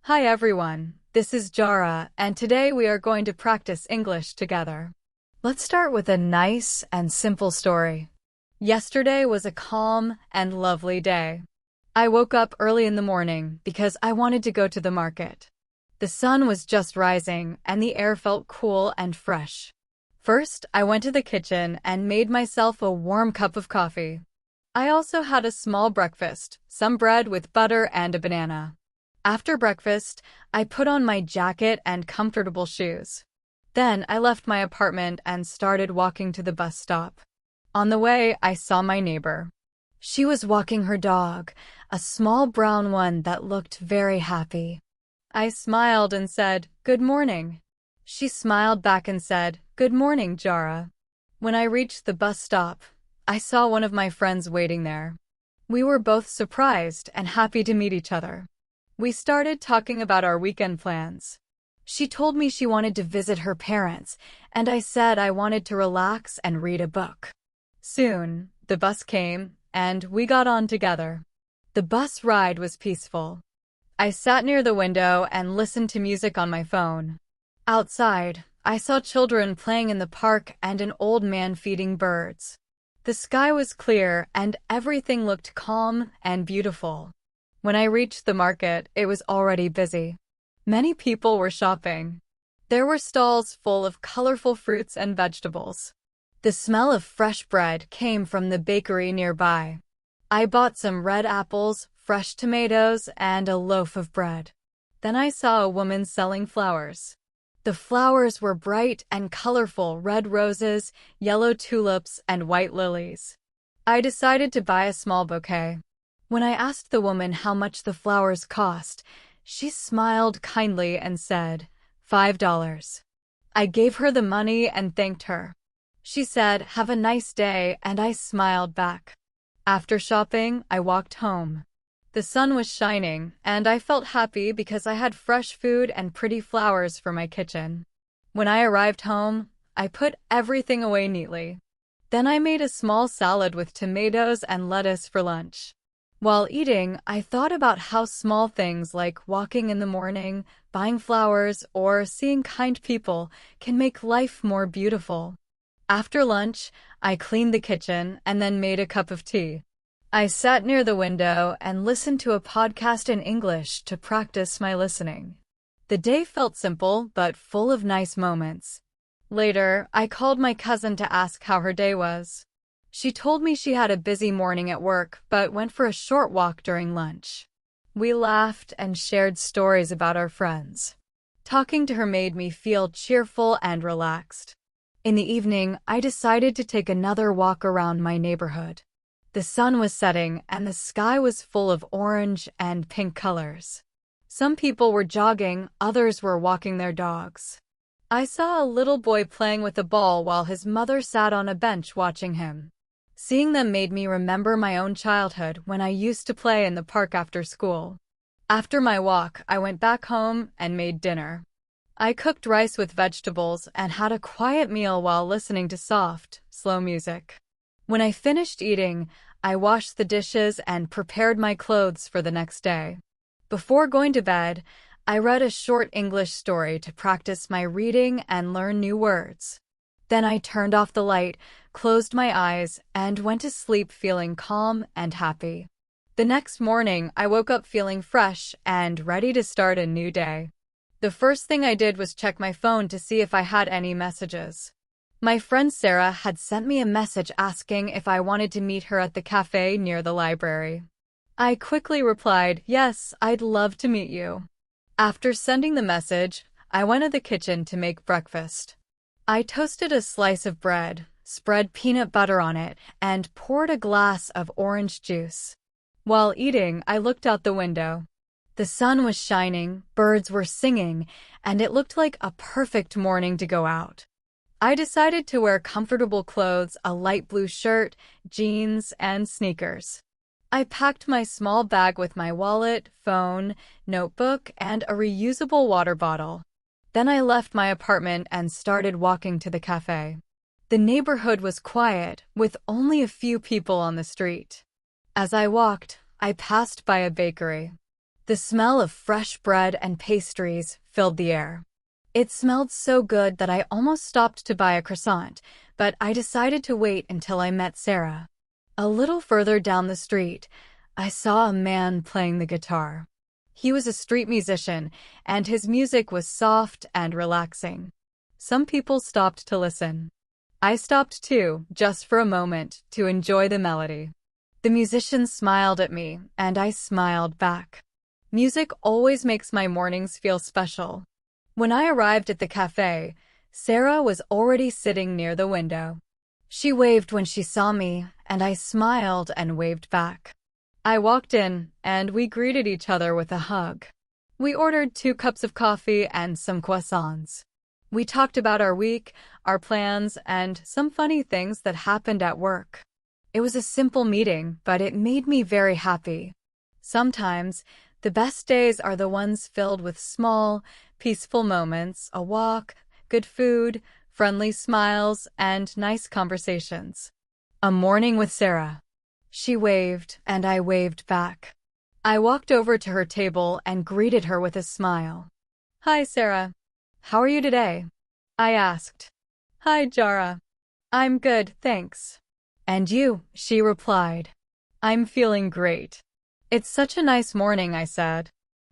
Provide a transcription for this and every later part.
Hi everyone, this is Jara, and today we are going to practice English together. Let's start with a nice and simple story. Yesterday was a calm and lovely day. I woke up early in the morning because I wanted to go to the market. The sun was just rising and the air felt cool and fresh. First, I went to the kitchen and made myself a warm cup of coffee. I also had a small breakfast, some bread with butter and a banana. After breakfast, I put on my jacket and comfortable shoes. Then I left my apartment and started walking to the bus stop. On the way, I saw my neighbor. She was walking her dog, a small brown one that looked very happy. I smiled and said, "Good morning." She smiled back and said, "Good morning, Jara." When I reached the bus stop, I saw one of my friends waiting there. We were both surprised and happy to meet each other. We started talking about our weekend plans. She told me she wanted to visit her parents, and I said I wanted to relax and read a book. Soon, the bus came, and we got on together. The bus ride was peaceful. I sat near the window and listened to music on my phone. Outside, I saw children playing in the park and an old man feeding birds. The sky was clear and everything looked calm and beautiful. When I reached the market, it was already busy. Many people were shopping. There were stalls full of colorful fruits and vegetables. The smell of fresh bread came from the bakery nearby. I bought some red apples, fresh tomatoes, and a loaf of bread. Then I saw a woman selling flowers. The flowers were bright and colorful: red roses, yellow tulips, and white lilies. I decided to buy a small bouquet. When I asked the woman how much the flowers cost, she smiled kindly and said, $5. I gave her the money and thanked her. She said, "Have a nice day," and I smiled back. After shopping, I walked home. The sun was shining, and I felt happy because I had fresh food and pretty flowers for my kitchen. When I arrived home, I put everything away neatly. Then I made a small salad with tomatoes and lettuce for lunch. While eating, I thought about how small things like walking in the morning, buying flowers, or seeing kind people can make life more beautiful. After lunch, I cleaned the kitchen and then made a cup of tea. I sat near the window and listened to a podcast in English to practice my listening. The day felt simple but full of nice moments. Later, I called my cousin to ask how her day was. She told me she had a busy morning at work but went for a short walk during lunch. We laughed and shared stories about our friends. Talking to her made me feel cheerful and relaxed. In the evening, I decided to take another walk around my neighborhood. The sun was setting and the sky was full of orange and pink colors. Some people were jogging, others were walking their dogs. I saw a little boy playing with a ball while his mother sat on a bench watching him. Seeing them made me remember my own childhood when I used to play in the park after school. After my walk, I went back home and made dinner. I cooked rice with vegetables and had a quiet meal while listening to soft, slow music. When I finished eating, I washed the dishes and prepared my clothes for the next day. Before going to bed, I read a short English story to practice my reading and learn new words. Then I turned off the light, closed my eyes, and went to sleep feeling calm and happy. The next morning, I woke up feeling fresh and ready to start a new day. The first thing I did was check my phone to see if I had any messages. My friend Sarah had sent me a message asking if I wanted to meet her at the cafe near the library. I quickly replied, "Yes, I'd love to meet you." After sending the message, I went to the kitchen to make breakfast. I toasted a slice of bread, spread peanut butter on it, and poured a glass of orange juice. While eating, I looked out the window. The sun was shining, birds were singing, and it looked like a perfect morning to go out. I decided to wear comfortable clothes: a light blue shirt, jeans, and sneakers. I packed my small bag with my wallet, phone, notebook, and a reusable water bottle. Then I left my apartment and started walking to the cafe. The neighborhood was quiet, with only a few people on the street. As I walked, I passed by a bakery. The smell of fresh bread and pastries filled the air. It smelled so good that I almost stopped to buy a croissant, but I decided to wait until I met Sarah. A little further down the street, I saw a man playing the guitar. He was a street musician, and his music was soft and relaxing. Some people stopped to listen. I stopped too, just for a moment, to enjoy the melody. The musician smiled at me, and I smiled back. Music always makes my mornings feel special. When I arrived at the cafe, Sarah was already sitting near the window. She waved when she saw me, and I smiled and waved back. I walked in, and we greeted each other with a hug. We ordered 2 cups of coffee and some croissants. We talked about our week, our plans, and some funny things that happened at work. It was a simple meeting, but it made me very happy. Sometimes, the best days are the ones filled with small, peaceful moments, a walk, good food, friendly smiles, and nice conversations. A morning with Sarah. She waved, and I waved back. I walked over to her table and greeted her with a smile. "Hi, Sarah. How are you today?" I asked. "Hi, Jara. I'm good, thanks." "And you?" she replied. "I'm feeling great." "It's such a nice morning," I said.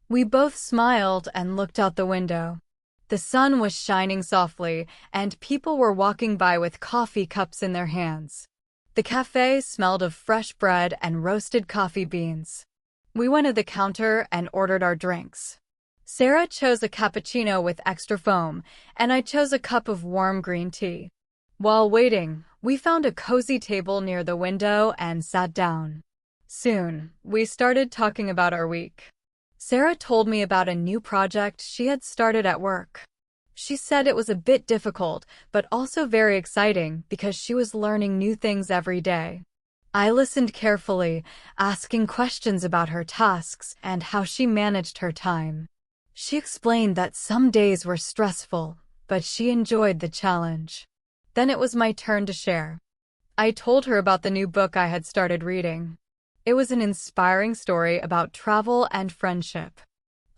We both smiled and looked out the window. The sun was shining softly, and people were walking by with coffee cups in their hands. The cafe smelled of fresh bread and roasted coffee beans. We went to the counter and ordered our drinks. Sarah chose a cappuccino with extra foam, and I chose a cup of warm green tea. While waiting, we found a cozy table near the window and sat down. Soon, we started talking about our week. Sarah told me about a new project she had started at work. She said it was a bit difficult, but also very exciting because she was learning new things every day. I listened carefully, asking questions about her tasks and how she managed her time. She explained that some days were stressful, but she enjoyed the challenge. Then it was my turn to share. I told her about the new book I had started reading. It was an inspiring story about travel and friendship.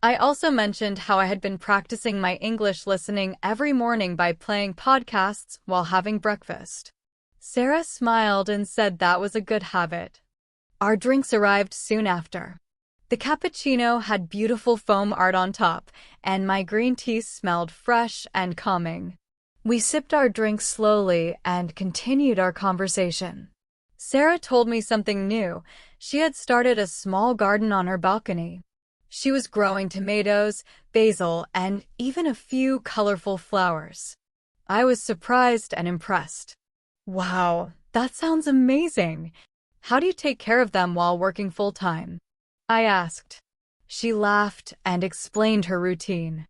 I also mentioned how I had been practicing my English listening every morning by playing podcasts while having breakfast. Sarah smiled and said that was a good habit. Our drinks arrived soon after. The cappuccino had beautiful foam art on top, and my green tea smelled fresh and calming. We sipped our drinks slowly and continued our conversation. Sarah told me something new. She had started a small garden on her balcony. She was growing tomatoes, basil, and even a few colorful flowers. I was surprised and impressed. "Wow, that sounds amazing. How do you take care of them while working full-time?" I asked. She laughed and explained her routine.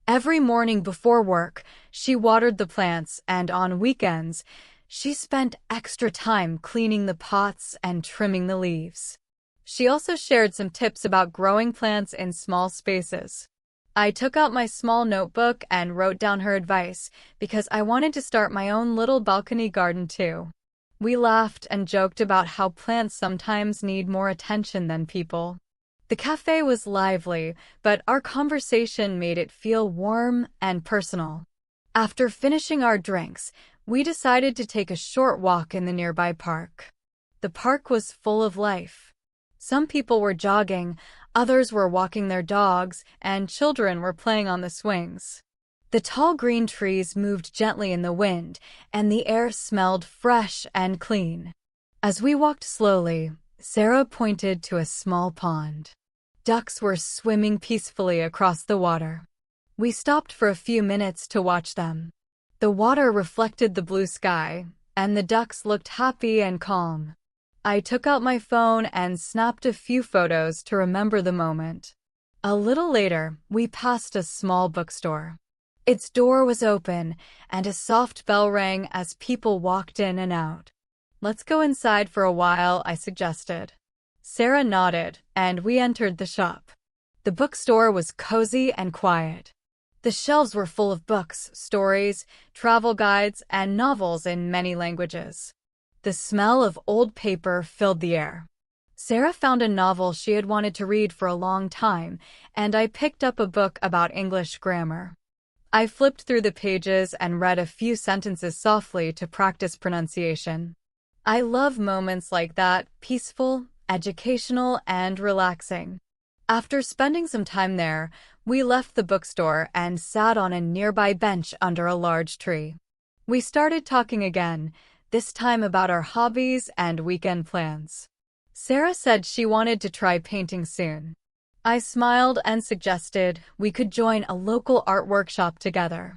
Every morning before work, she watered the plants, and on weekends, she spent extra time cleaning the pots and trimming the leaves. She also shared some tips about growing plants in small spaces. I took out my small notebook and wrote down her advice because I wanted to start my own little balcony garden too. We laughed and joked about how plants sometimes need more attention than people. The cafe was lively, but our conversation made it feel warm and personal. After finishing our drinks, we decided to take a short walk in the nearby park. The park was full of life. Some people were jogging, others were walking their dogs, and children were playing on the swings. The tall green trees moved gently in the wind, and the air smelled fresh and clean. As we walked slowly, Sarah pointed to a small pond. Ducks were swimming peacefully across the water. We stopped for a few minutes to watch them. The water reflected the blue sky, and the ducks looked happy and calm. I took out my phone and snapped a few photos to remember the moment. A little later, we passed a small bookstore. Its door was open, and a soft bell rang as people walked in and out. "Let's go inside for a while," I suggested. Sarah nodded, and we entered the shop. The bookstore was cozy and quiet. The shelves were full of books, stories, travel guides, and novels in many languages. The smell of old paper filled the air. Sarah found a novel she had wanted to read for a long time, and I picked up a book about English grammar. I flipped through the pages and read a few sentences softly to practice pronunciation. I love moments like that, peaceful, educational, and relaxing. After spending some time there, we left the bookstore and sat on a nearby bench under a large tree. We started talking again, this time about our hobbies and weekend plans. Sarah said she wanted to try painting soon. I smiled and suggested we could join a local art workshop together.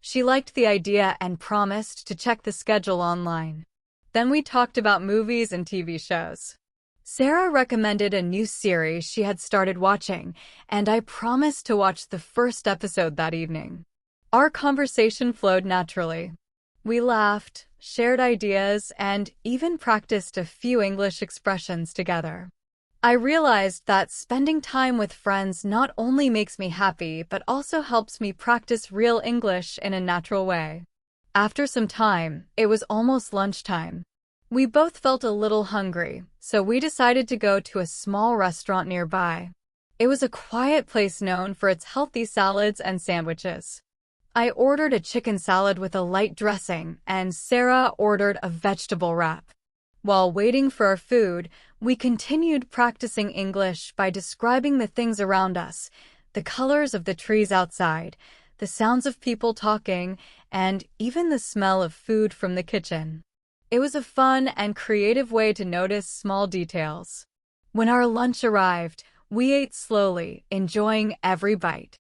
She liked the idea and promised to check the schedule online. Then we talked about movies and TV shows. Sarah recommended a new series she had started watching, and I promised to watch the first episode that evening. Our conversation flowed naturally. We laughed, shared ideas, and even practiced a few English expressions together. I realized that spending time with friends not only makes me happy, but also helps me practice real English in a natural way. After some time, it was almost lunchtime. We both felt a little hungry, so we decided to go to a small restaurant nearby. It was a quiet place known for its healthy salads and sandwiches. I ordered a chicken salad with a light dressing, and Sarah ordered a vegetable wrap. While waiting for our food, we continued practicing English by describing the things around us, the colors of the trees outside, the sounds of people talking, and even the smell of food from the kitchen. It was a fun and creative way to notice small details. When our lunch arrived, we ate slowly, enjoying every bite.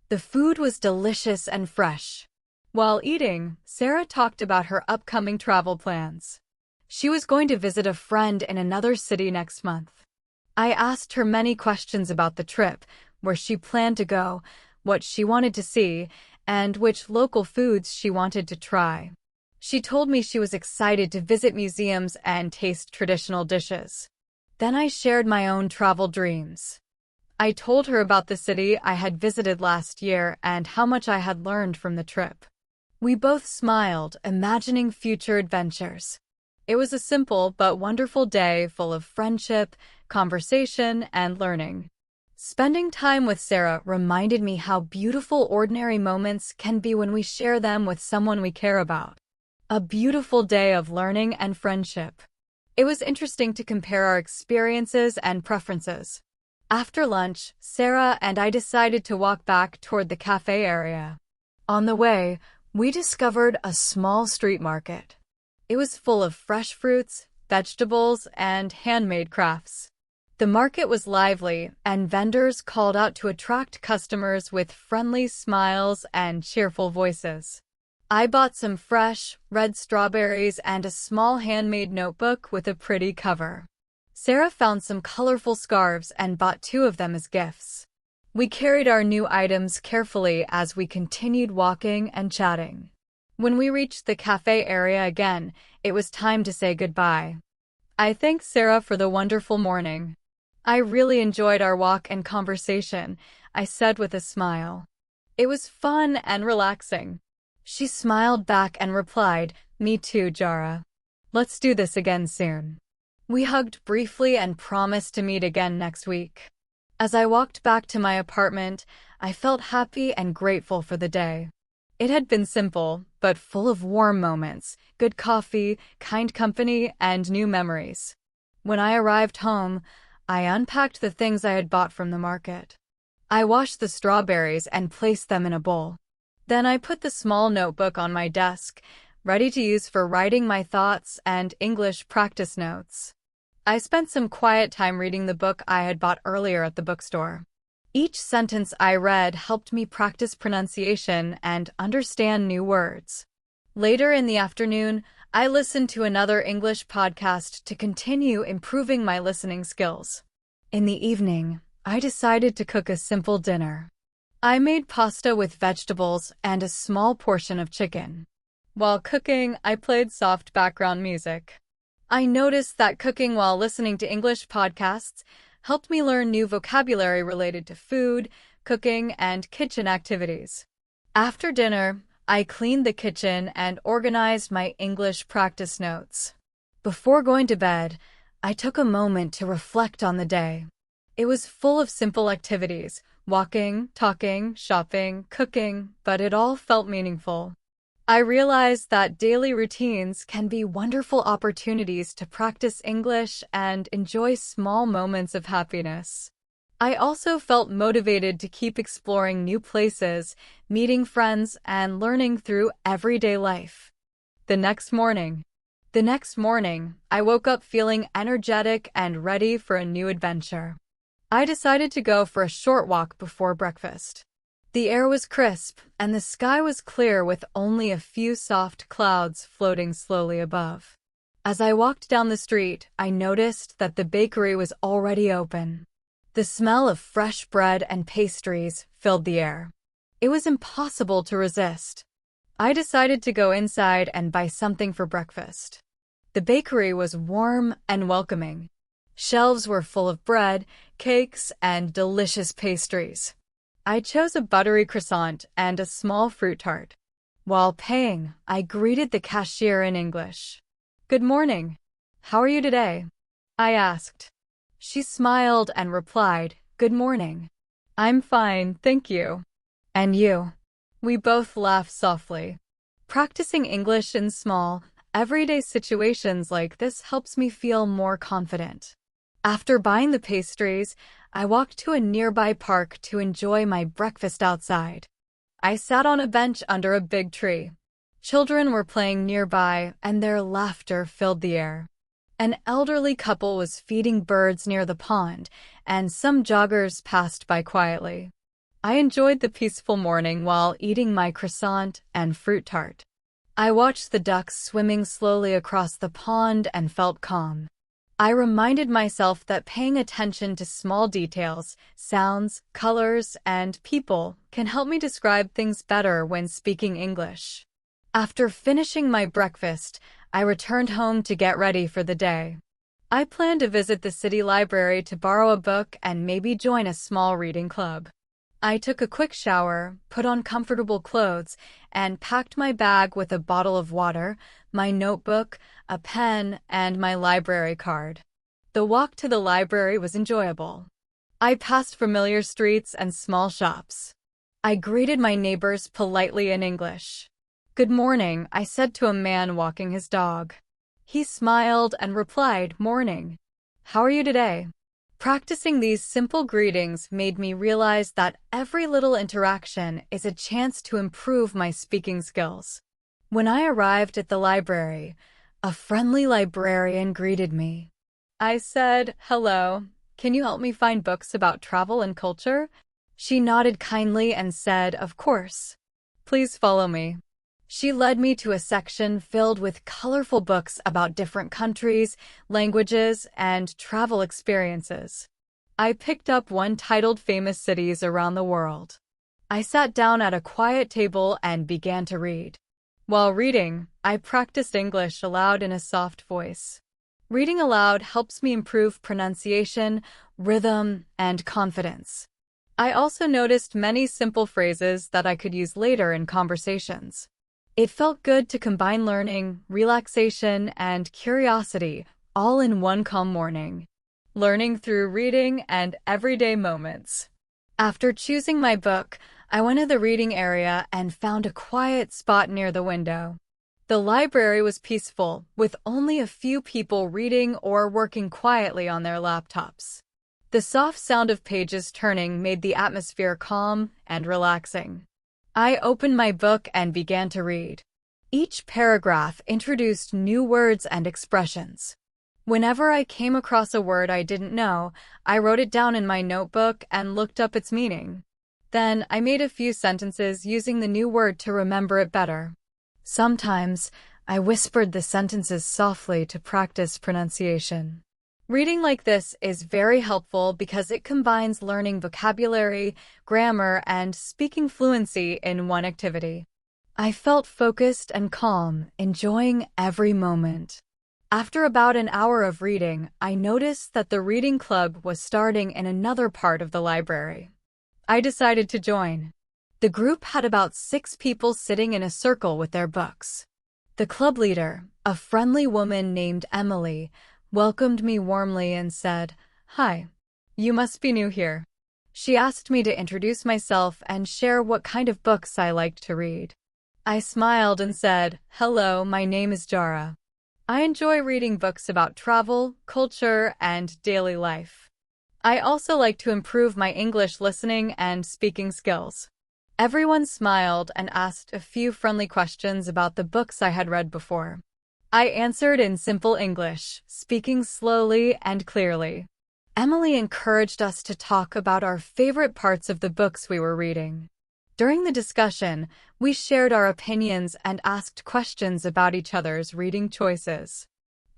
The food was delicious and fresh. While eating, Sarah talked about her upcoming travel plans. She was going to visit a friend in another city next month. I asked her many questions about the trip, where she planned to go, what she wanted to see, and which local foods she wanted to try. She told me she was excited to visit museums and taste traditional dishes. Then I shared my own travel dreams. I told her about the city I had visited last year and how much I had learned from the trip. We both smiled, imagining future adventures. It was a simple but wonderful day full of friendship, conversation, and learning. Spending time with Sarah reminded me how beautiful ordinary moments can be when we share them with someone we care about. A beautiful day of learning and friendship. It was interesting to compare our experiences and preferences. After lunch, Sarah and I decided to walk back toward the cafe area. On the way, we discovered a small street market. It was full of fresh fruits, vegetables, and handmade crafts. The market was lively, and vendors called out to attract customers with friendly smiles and cheerful voices. I bought some fresh, red strawberries and a small handmade notebook with a pretty cover. Sarah found some colorful scarves and bought 2 of them as gifts. We carried our new items carefully as we continued walking and chatting. When we reached the cafe area again, it was time to say goodbye. I thanked Sarah for the wonderful morning. I really enjoyed our walk and conversation, I said with a smile. It was fun and relaxing. She smiled back and replied, "Me too, Jara. Let's do this again soon." We hugged briefly and promised to meet again next week. As I walked back to my apartment, I felt happy and grateful for the day. It had been simple, but full of warm moments, good coffee, kind company, and new memories. When I arrived home, I unpacked the things I had bought from the market. I washed the strawberries and placed them in a bowl. Then I put the small notebook on my desk, ready to use for writing my thoughts and English practice notes. I spent some quiet time reading the book I had bought earlier at the bookstore. Each sentence I read helped me practice pronunciation and understand new words. Later in the afternoon, I listened to another English podcast to continue improving my listening skills. In the evening, I decided to cook a simple dinner. I made pasta with vegetables and a small portion of chicken. While cooking, I played soft background music. I noticed that cooking while listening to English podcasts helped me learn new vocabulary related to food, cooking, and kitchen activities. After dinner, I cleaned the kitchen and organized my English practice notes. Before going to bed, I took a moment to reflect on the day. It was full of simple activities, walking, talking, shopping, cooking, but it all felt meaningful. I realized that daily routines can be wonderful opportunities to practice English and enjoy small moments of happiness. I also felt motivated to keep exploring new places, meeting friends, and learning through everyday life. The next morning. I woke up feeling energetic and ready for a new adventure. I decided to go for a short walk before breakfast. The air was crisp, and the sky was clear with only a few soft clouds floating slowly above. As I walked down the street, I noticed that the bakery was already open. The smell of fresh bread and pastries filled the air. It was impossible to resist. I decided to go inside and buy something for breakfast. The bakery was warm and welcoming. Shelves were full of bread, cakes, and delicious pastries. I chose a buttery croissant and a small fruit tart. While paying, I greeted the cashier in English. "Good morning. How are you today?" I asked. She smiled and replied, "Good morning. I'm fine, thank you." "And you?" We both laughed softly. Practicing English in small, everyday situations like this helps me feel more confident. After buying the pastries, I walked to a nearby park to enjoy my breakfast outside. I sat on a bench under a big tree. Children were playing nearby, and their laughter filled the air. An elderly couple was feeding birds near the pond, and some joggers passed by quietly. I enjoyed the peaceful morning while eating my croissant and fruit tart. I watched the ducks swimming slowly across the pond and felt calm. I reminded myself that paying attention to small details, sounds, colors, and people can help me describe things better when speaking English. After finishing my breakfast, I returned home to get ready for the day. I planned to visit the city library to borrow a book and maybe join a small reading club. I took a quick shower, put on comfortable clothes, and packed my bag with a bottle of water, my notebook, a pen, and my library card. The walk to the library was enjoyable. I passed familiar streets and small shops. I greeted my neighbors politely in English. "Good morning," I said to a man walking his dog. He smiled and replied, "Morning. How are you today?" Practicing these simple greetings made me realize that every little interaction is a chance to improve my speaking skills. When I arrived at the library, a friendly librarian greeted me. I said, "Hello, can you help me find books about travel and culture?" She nodded kindly and said, "Of course. Please follow me." She led me to a section filled with colorful books about different countries, languages, and travel experiences. I picked up one titled Famous Cities Around the World. I sat down at a quiet table and began to read. While reading, I practiced English aloud in a soft voice. Reading aloud helps me improve pronunciation, rhythm, and confidence. I also noticed many simple phrases that I could use later in conversations. It felt good to combine learning, relaxation, and curiosity all in one calm morning. Learning through reading and everyday moments. After choosing my book, I went to the reading area and found a quiet spot near the window. The library was peaceful, with only a few people reading or working quietly on their laptops. The soft sound of pages turning made the atmosphere calm and relaxing. I opened my book and began to read. Each paragraph introduced new words and expressions. Whenever I came across a word I didn't know, I wrote it down in my notebook and looked up its meaning. Then I made a few sentences using the new word to remember it better. Sometimes, I whispered the sentences softly to practice pronunciation. Reading like this is very helpful because it combines learning vocabulary, grammar, and speaking fluency in one activity. I felt focused and calm, enjoying every moment. After about an hour of reading, I noticed that the reading club was starting in another part of the library. I decided to join. The group had about 6 people sitting in a circle with their books. The club leader, a friendly woman named Emily, welcomed me warmly and said, "Hi, you must be new here." She asked me to introduce myself and share what kind of books I liked to read. I smiled and said, "Hello, my name is Jara. I enjoy reading books about travel, culture, and daily life. I also like to improve my English listening and speaking skills." Everyone smiled and asked a few friendly questions about the books I had read before. I answered in simple English, speaking slowly and clearly. Emily encouraged us to talk about our favorite parts of the books we were reading. During the discussion, we shared our opinions and asked questions about each other's reading choices.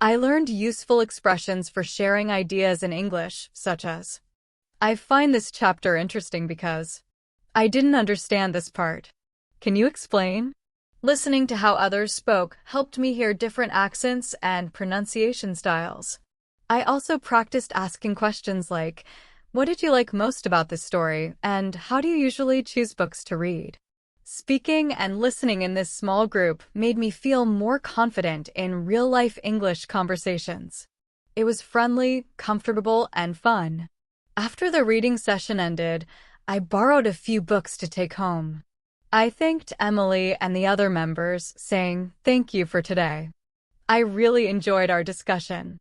I learned useful expressions for sharing ideas in English, such as, "I find this chapter interesting because I didn't understand this part. Can you explain?" Listening to how others spoke helped me hear different accents and pronunciation styles. I also practiced asking questions like, "What did you like most about this story?" and "How do you usually choose books to read?" Speaking and listening in this small group made me feel more confident in real-life English conversations. It was friendly, comfortable, and fun. After the reading session ended, I borrowed a few books to take home. I thanked Emily and the other members, saying, "Thank you for today. I really enjoyed our discussion."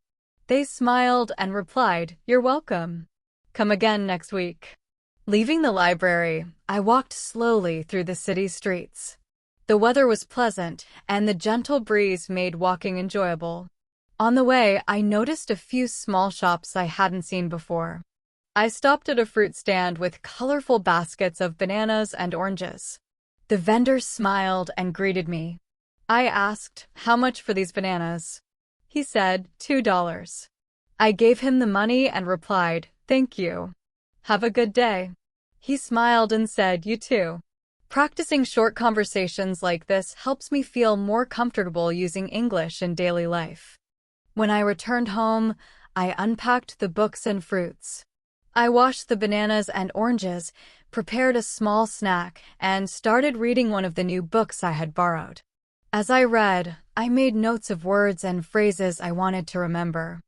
They smiled and replied, "You're welcome. Come again next week." Leaving the library, I walked slowly through the city streets. The weather was pleasant, and the gentle breeze made walking enjoyable. On the way, I noticed a few small shops I hadn't seen before. I stopped at a fruit stand with colorful baskets of bananas and oranges. The vendor smiled and greeted me. I asked, "How much for these bananas?" He said, $2. I gave him the money and replied, "Thank you. Have a good day." He smiled and said, "You too." Practicing short conversations like this helps me feel more comfortable using English in daily life. When I returned home, I unpacked the books and fruits. I washed the bananas and oranges, prepared a small snack, and started reading one of the new books I had borrowed. As I read, I made notes of words and phrases I wanted to remember.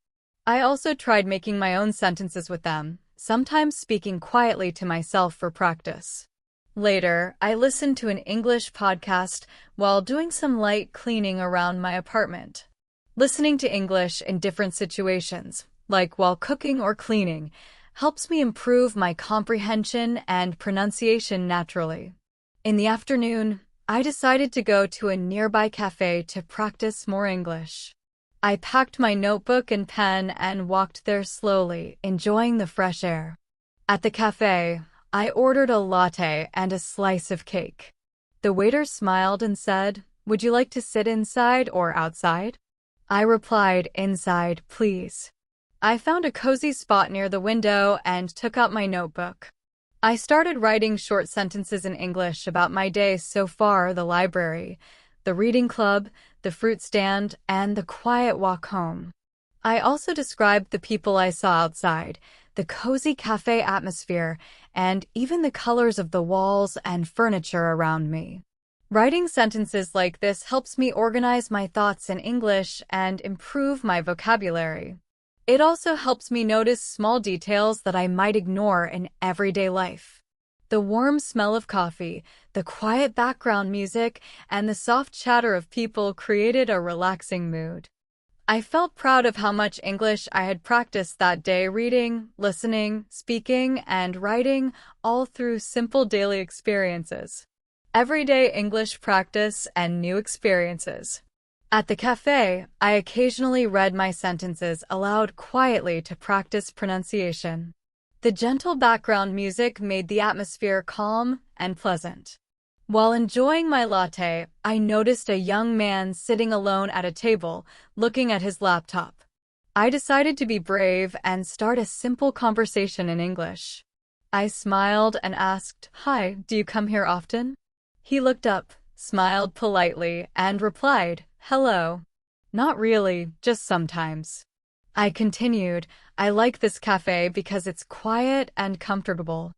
I also tried making my own sentences with them, sometimes speaking quietly to myself for practice. Later, I listened to an English podcast while doing some light cleaning around my apartment. Listening to English in different situations, like while cooking or cleaning, helps me improve my comprehension and pronunciation naturally. In the afternoon, I decided to go to a nearby cafe to practice more English. I packed my notebook and pen and walked there slowly, enjoying the fresh air. At the cafe, I ordered a latte and a slice of cake. The waiter smiled and said, "Would you like to sit inside or outside?" I replied, "Inside, please." I found a cozy spot near the window and took out my notebook. I started writing short sentences in English about my day so far, the library, the reading club, the fruit stand, and the quiet walk home. I also described the people I saw outside, the cozy cafe atmosphere, and even the colors of the walls and furniture around me. Writing sentences like this helps me organize my thoughts in English and improve my vocabulary. It also helps me notice small details that I might ignore in everyday life. The warm smell of coffee, the quiet background music, and the soft chatter of people created a relaxing mood. I felt proud of how much English I had practiced that day, reading, listening, speaking, and writing, all through simple daily experiences. Everyday English practice and new experiences. At the cafe, I occasionally read my sentences aloud quietly to practice pronunciation. The gentle background music made the atmosphere calm and pleasant. While enjoying my latte, I noticed a young man sitting alone at a table, looking at his laptop. I decided to be brave and start a simple conversation in English. I smiled and asked, "Hi, do you come here often?" He looked up, smiled politely, and replied, "Hello. Not really, just sometimes." I continued, "I like this cafe because it's quiet and comfortable.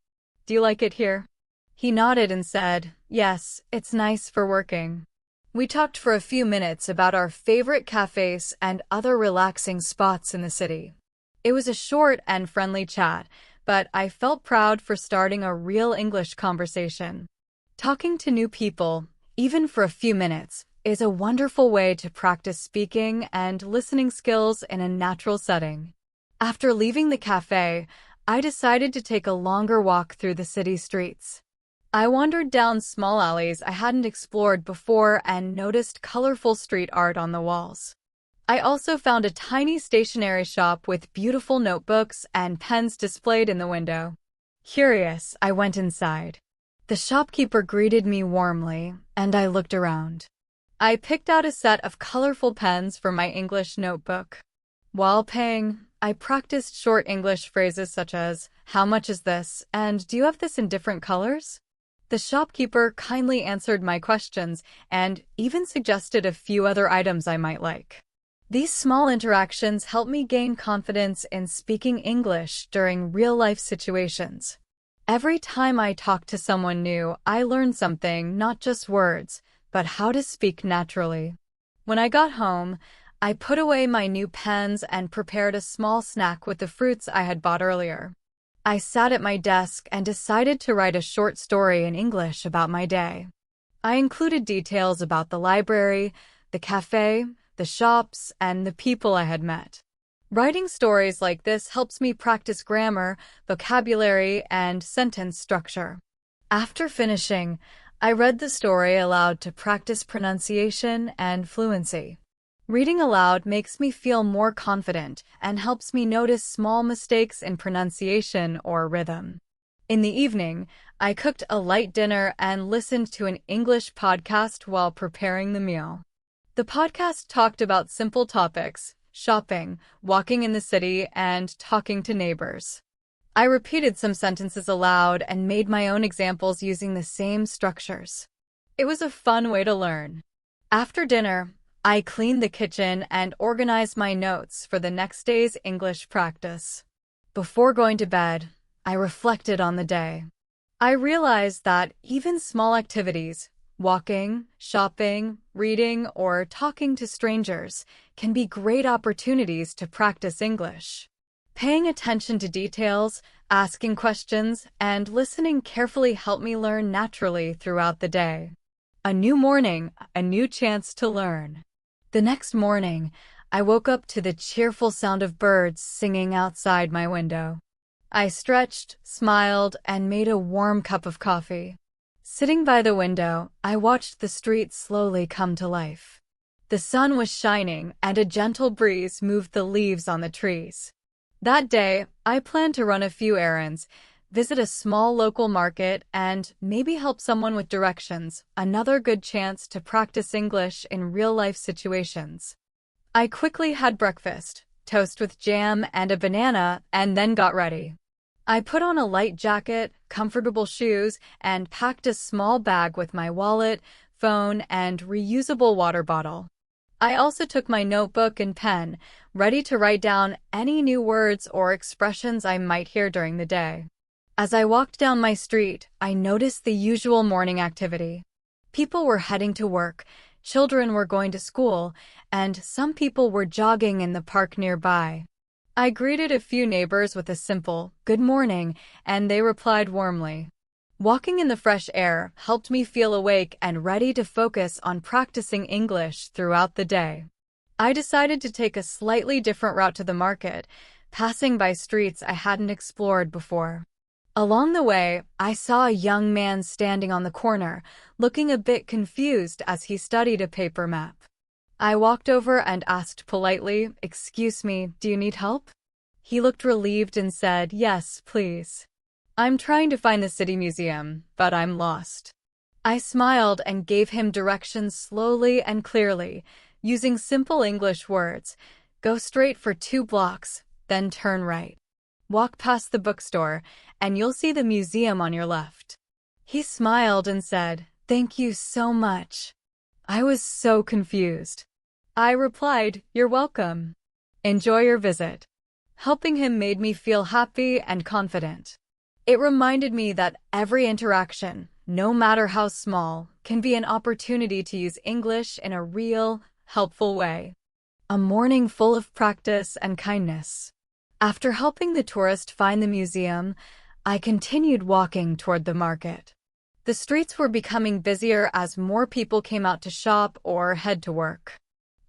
Do you like it here?" He nodded and said, "Yes, it's nice for working." We talked for a few minutes about our favorite cafes and other relaxing spots in the city. It was a short and friendly chat, but I felt proud for starting a real English conversation. Talking to new people, even for a few minutes, is a wonderful way to practice speaking and listening skills in a natural setting. After leaving the cafe, I decided to take a longer walk through the city streets. I wandered down small alleys I hadn't explored before and noticed colorful street art on the walls. I also found a tiny stationery shop with beautiful notebooks and pens displayed in the window. Curious, I went inside. The shopkeeper greeted me warmly, and I looked around. I picked out a set of colorful pens for my English notebook. While paying, I practiced short English phrases such as, "How much is this?" and "Do you have this in different colors?" The shopkeeper kindly answered my questions and even suggested a few other items I might like. These small interactions help me gain confidence in speaking English during real-life situations. Every time I talk to someone new, I learn something, not just words, but how to speak naturally. When I got home, I put away my new pens and prepared a small snack with the fruits I had bought earlier. I sat at my desk and decided to write a short story in English about my day. I included details about the library, the cafe, the shops, and the people I had met. Writing stories like this helps me practice grammar, vocabulary, and sentence structure. After finishing, I read the story aloud to practice pronunciation and fluency. Reading aloud makes me feel more confident and helps me notice small mistakes in pronunciation or rhythm. In the evening, I cooked a light dinner and listened to an English podcast while preparing the meal. The podcast talked about simple topics, shopping, walking in the city, and talking to neighbors. I repeated some sentences aloud and made my own examples using the same structures. It was a fun way to learn. After dinner, I cleaned the kitchen and organized my notes for the next day's English practice. Before going to bed, I reflected on the day. I realized that even small activities, walking, shopping, reading, or talking to strangers, can be great opportunities to practice English. Paying attention to details, asking questions, and listening carefully helped me learn naturally throughout the day. A new morning, a new chance to learn. The next morning, I woke up to the cheerful sound of birds singing outside my window. I stretched, smiled, and made a warm cup of coffee. Sitting by the window, I watched the street slowly come to life. The sun was shining, and a gentle breeze moved the leaves on the trees. That day, I planned to run a few errands, visit a small local market, and maybe help someone with directions, another good chance to practice English in real-life situations. I quickly had breakfast, toast with jam and a banana, and then got ready. I put on a light jacket, comfortable shoes, and packed a small bag with my wallet, phone, and reusable water bottle. I also took my notebook and pen, ready to write down any new words or expressions I might hear during the day. As I walked down my street, I noticed the usual morning activity. People were heading to work, children were going to school, and some people were jogging in the park nearby. I greeted a few neighbors with a simple, "Good morning," and they replied warmly. Walking in the fresh air helped me feel awake and ready to focus on practicing English throughout the day. I decided to take a slightly different route to the market, passing by streets I hadn't explored before. Along the way, I saw a young man standing on the corner, looking a bit confused as he studied a paper map. I walked over and asked politely, "Excuse me, do you need help?" He looked relieved and said, "Yes, please. I'm trying to find the city museum, but I'm lost." I smiled and gave him directions slowly and clearly, using simple English words. "Go straight for 2 blocks, then turn right. Walk past the bookstore, and you'll see the museum on your left." He smiled and said, "Thank you so much." I was so confused. I replied, "You're welcome. Enjoy your visit." Helping him made me feel happy and confident. It reminded me that every interaction, no matter how small, can be an opportunity to use English in a real, helpful way. A morning full of practice and kindness. After helping the tourist find the museum, I continued walking toward the market. The streets were becoming busier as more people came out to shop or head to work.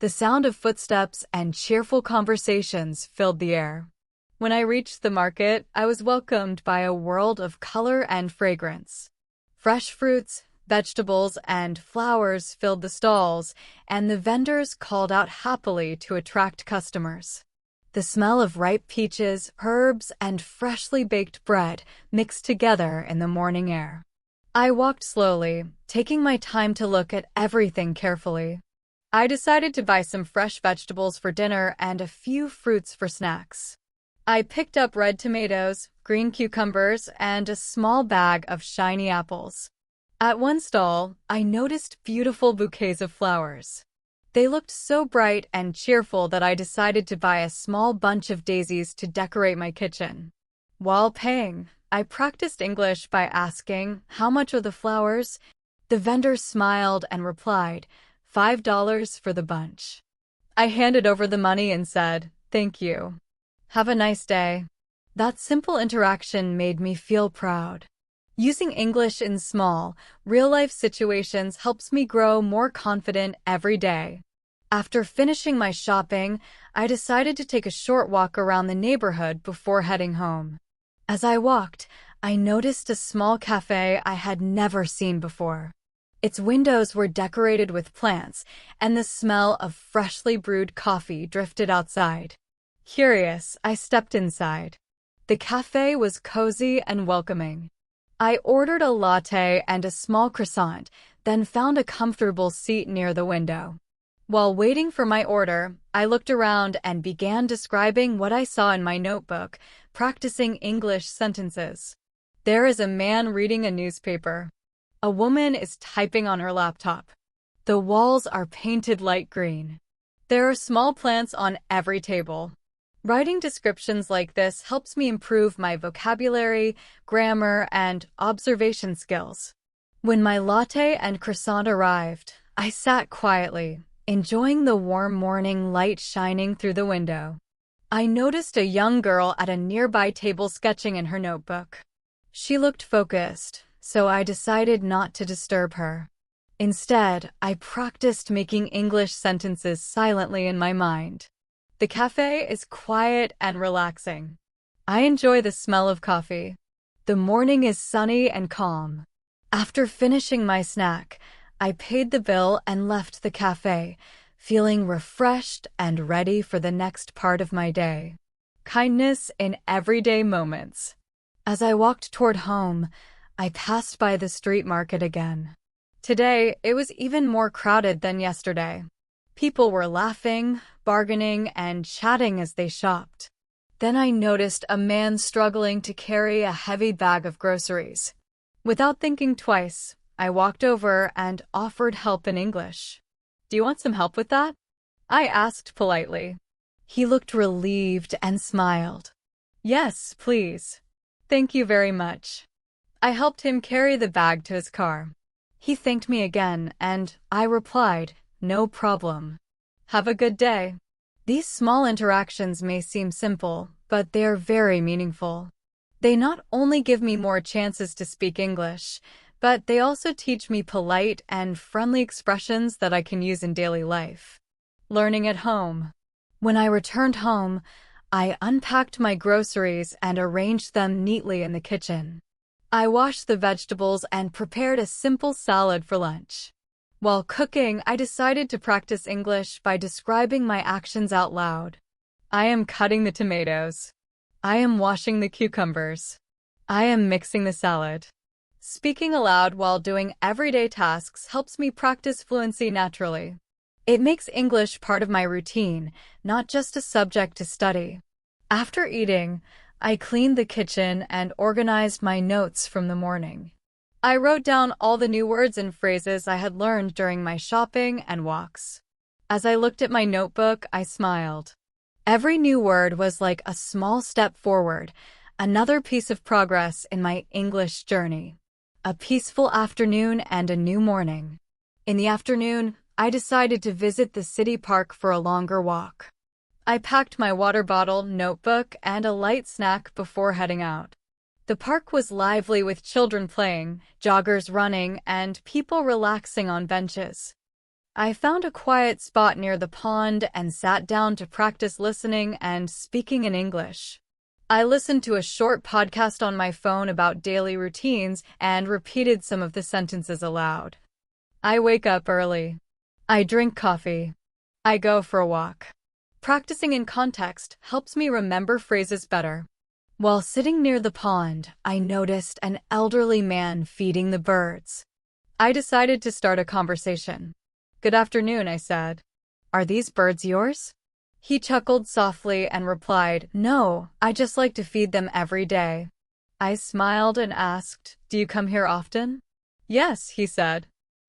The sound of footsteps and cheerful conversations filled the air. When I reached the market, I was welcomed by a world of color and fragrance. Fresh fruits, vegetables, and flowers filled the stalls, and the vendors called out happily to attract customers. The smell of ripe peaches, herbs, and freshly baked bread mixed together in the morning air. I walked slowly, taking my time to look at everything carefully. I decided to buy some fresh vegetables for dinner and a few fruits for snacks. I picked up red tomatoes, green cucumbers, and a small bag of shiny apples. At one stall, I noticed beautiful bouquets of flowers. They looked so bright and cheerful that I decided to buy a small bunch of daisies to decorate my kitchen. While paying, I practiced English by asking, "How much are the flowers?" The vendor smiled and replied, $5 for the bunch. I handed over the money and said, "Thank you. Have a nice day." That simple interaction made me feel proud. Using English in small, real-life situations helps me grow more confident every day. After finishing my shopping, I decided to take a short walk around the neighborhood before heading home. As I walked, I noticed a small cafe I had never seen before. Its windows were decorated with plants, and the smell of freshly brewed coffee drifted outside. Curious, I stepped inside. The cafe was cozy and welcoming. I ordered a latte and a small croissant, then found a comfortable seat near the window. While waiting for my order, I looked around and began describing what I saw in my notebook, practicing English sentences. There is a man reading a newspaper. A woman is typing on her laptop. The walls are painted light green. There are small plants on every table. Writing descriptions like this helps me improve my vocabulary, grammar, and observation skills. When my latte and croissant arrived, I sat quietly, enjoying the warm morning light shining through the window. I noticed a young girl at a nearby table sketching in her notebook. She looked focused, so I decided not to disturb her. Instead, I practiced making English sentences silently in my mind. The cafe is quiet and relaxing. I enjoy the smell of coffee. The morning is sunny and calm. After finishing my snack, I paid the bill and left the cafe, feeling refreshed and ready for the next part of my day. Kindness in everyday moments. As I walked toward home, I passed by the street market again. Today, it was even more crowded than yesterday. People were laughing, bargaining, and chatting as they shopped. Then I noticed a man struggling to carry a heavy bag of groceries. Without thinking twice, I walked over and offered help in English. "Do you want some help with that?" I asked politely. He looked relieved and smiled. "Yes, please. Thank you very much." I helped him carry the bag to his car. He thanked me again, and I replied, "No problem. Have a good day." These small interactions may seem simple, but they are very meaningful. They not only give me more chances to speak English, but they also teach me polite and friendly expressions that I can use in daily life. Learning at home. When I returned home, I unpacked my groceries and arranged them neatly in the kitchen. I washed the vegetables and prepared a simple salad for lunch. While cooking, I decided to practice English by describing my actions out loud. I am cutting the tomatoes. I am washing the cucumbers. I am mixing the salad. Speaking aloud while doing everyday tasks helps me practice fluency naturally. It makes English part of my routine, not just a subject to study. After eating, I cleaned the kitchen and organized my notes from the morning. I wrote down all the new words and phrases I had learned during my shopping and walks. As I looked at my notebook, I smiled. Every new word was like a small step forward, another piece of progress in my English journey. A peaceful afternoon and a new morning. In the afternoon, I decided to visit the city park for a longer walk. I packed my water bottle, notebook, and a light snack before heading out. The park was lively with children playing, joggers running, and people relaxing on benches. I found a quiet spot near the pond and sat down to practice listening and speaking in English. I listened to a short podcast on my phone about daily routines and repeated some of the sentences aloud. I wake up early. I drink coffee. I go for a walk. Practicing in context helps me remember phrases better. While sitting near the pond, I noticed an elderly man feeding the birds. I decided to start a conversation. "Good afternoon," I said. "Are these birds yours?" He chuckled softly and replied, "No, I just like to feed them every day." I smiled and asked, "Do you come here often?" "Yes," he said.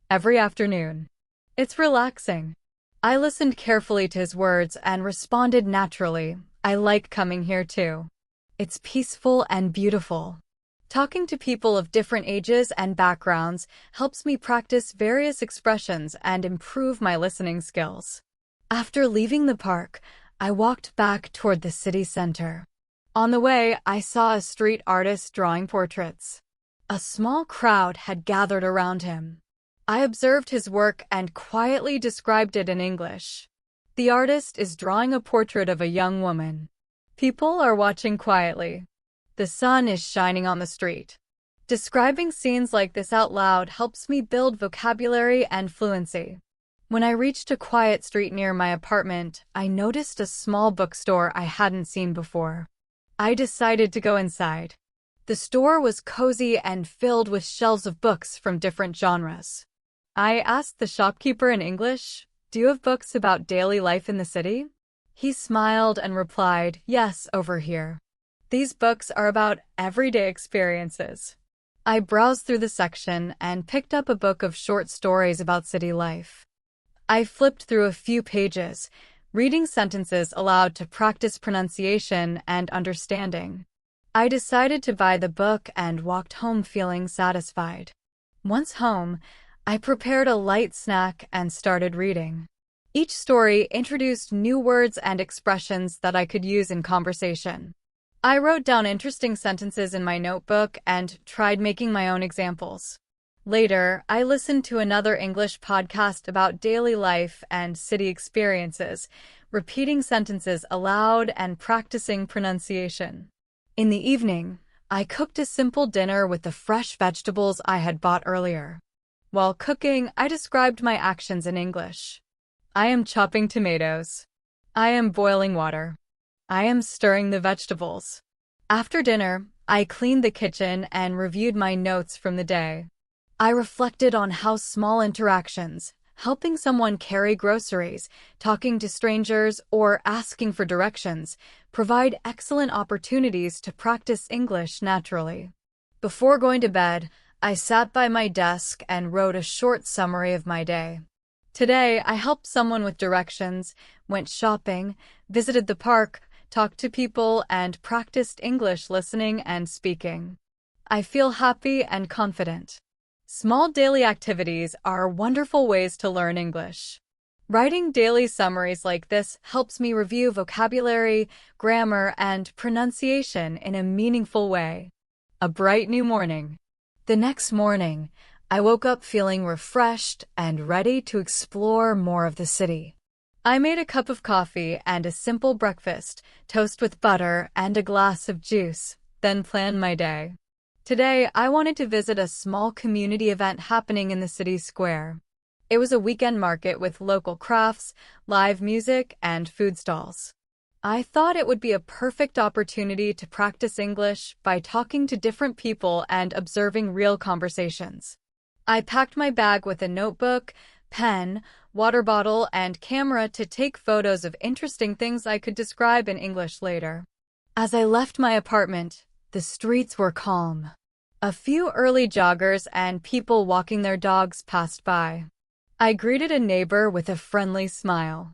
"Every afternoon. It's relaxing." I listened carefully to his words and responded naturally, "I like coming here too. It's peaceful and beautiful." Talking to people of different ages and backgrounds helps me practice various expressions and improve my listening skills. After leaving the park, I walked back toward the city center. On the way, I saw a street artist drawing portraits. A small crowd had gathered around him. I observed his work and quietly described it in English. The artist is drawing a portrait of a young woman. People are watching quietly. The sun is shining on the street. Describing scenes like this out loud helps me build vocabulary and fluency. When I reached a quiet street near my apartment, I noticed a small bookstore I hadn't seen before. I decided to go inside. The store was cozy and filled with shelves of books from different genres. I asked the shopkeeper in English, "Do you have books about daily life in the city?" He smiled and replied, "Yes, over here. These books are about everyday experiences." I browsed through the section and picked up a book of short stories about city life. I flipped through a few pages, reading sentences aloud to practice pronunciation and understanding. I decided to buy the book and walked home feeling satisfied. Once home, I prepared a light snack and started reading. Each story introduced new words and expressions that I could use in conversation. I wrote down interesting sentences in my notebook and tried making my own examples. Later, I listened to another English podcast about daily life and city experiences, repeating sentences aloud and practicing pronunciation. In the evening, I cooked a simple dinner with the fresh vegetables I had bought earlier. While cooking, I described my actions in English. I am chopping tomatoes. I am boiling water. I am stirring the vegetables. After dinner, I cleaned the kitchen and reviewed my notes from the day. I reflected on how small interactions, helping someone carry groceries, talking to strangers, or asking for directions, provide excellent opportunities to practice English naturally. Before going to bed, I sat by my desk and wrote a short summary of my day. Today, I helped someone with directions, went shopping, visited the park, talked to people, and practiced English listening and speaking. I feel happy and confident. Small daily activities are wonderful ways to learn English. Writing daily summaries like this helps me review vocabulary, grammar, and pronunciation in a meaningful way. A bright new morning. The next morning, I woke up feeling refreshed and ready to explore more of the city. I made a cup of coffee and a simple breakfast, toast with butter and a glass of juice, then planned my day. Today, I wanted to visit a small community event happening in the city square. It was a weekend market with local crafts, live music, and food stalls. I thought it would be a perfect opportunity to practice English by talking to different people and observing real conversations. I packed my bag with a notebook, pen, water bottle, and camera to take photos of interesting things I could describe in English later. As I left my apartment, the streets were calm. A few early joggers and people walking their dogs passed by. I greeted a neighbor with a friendly smile.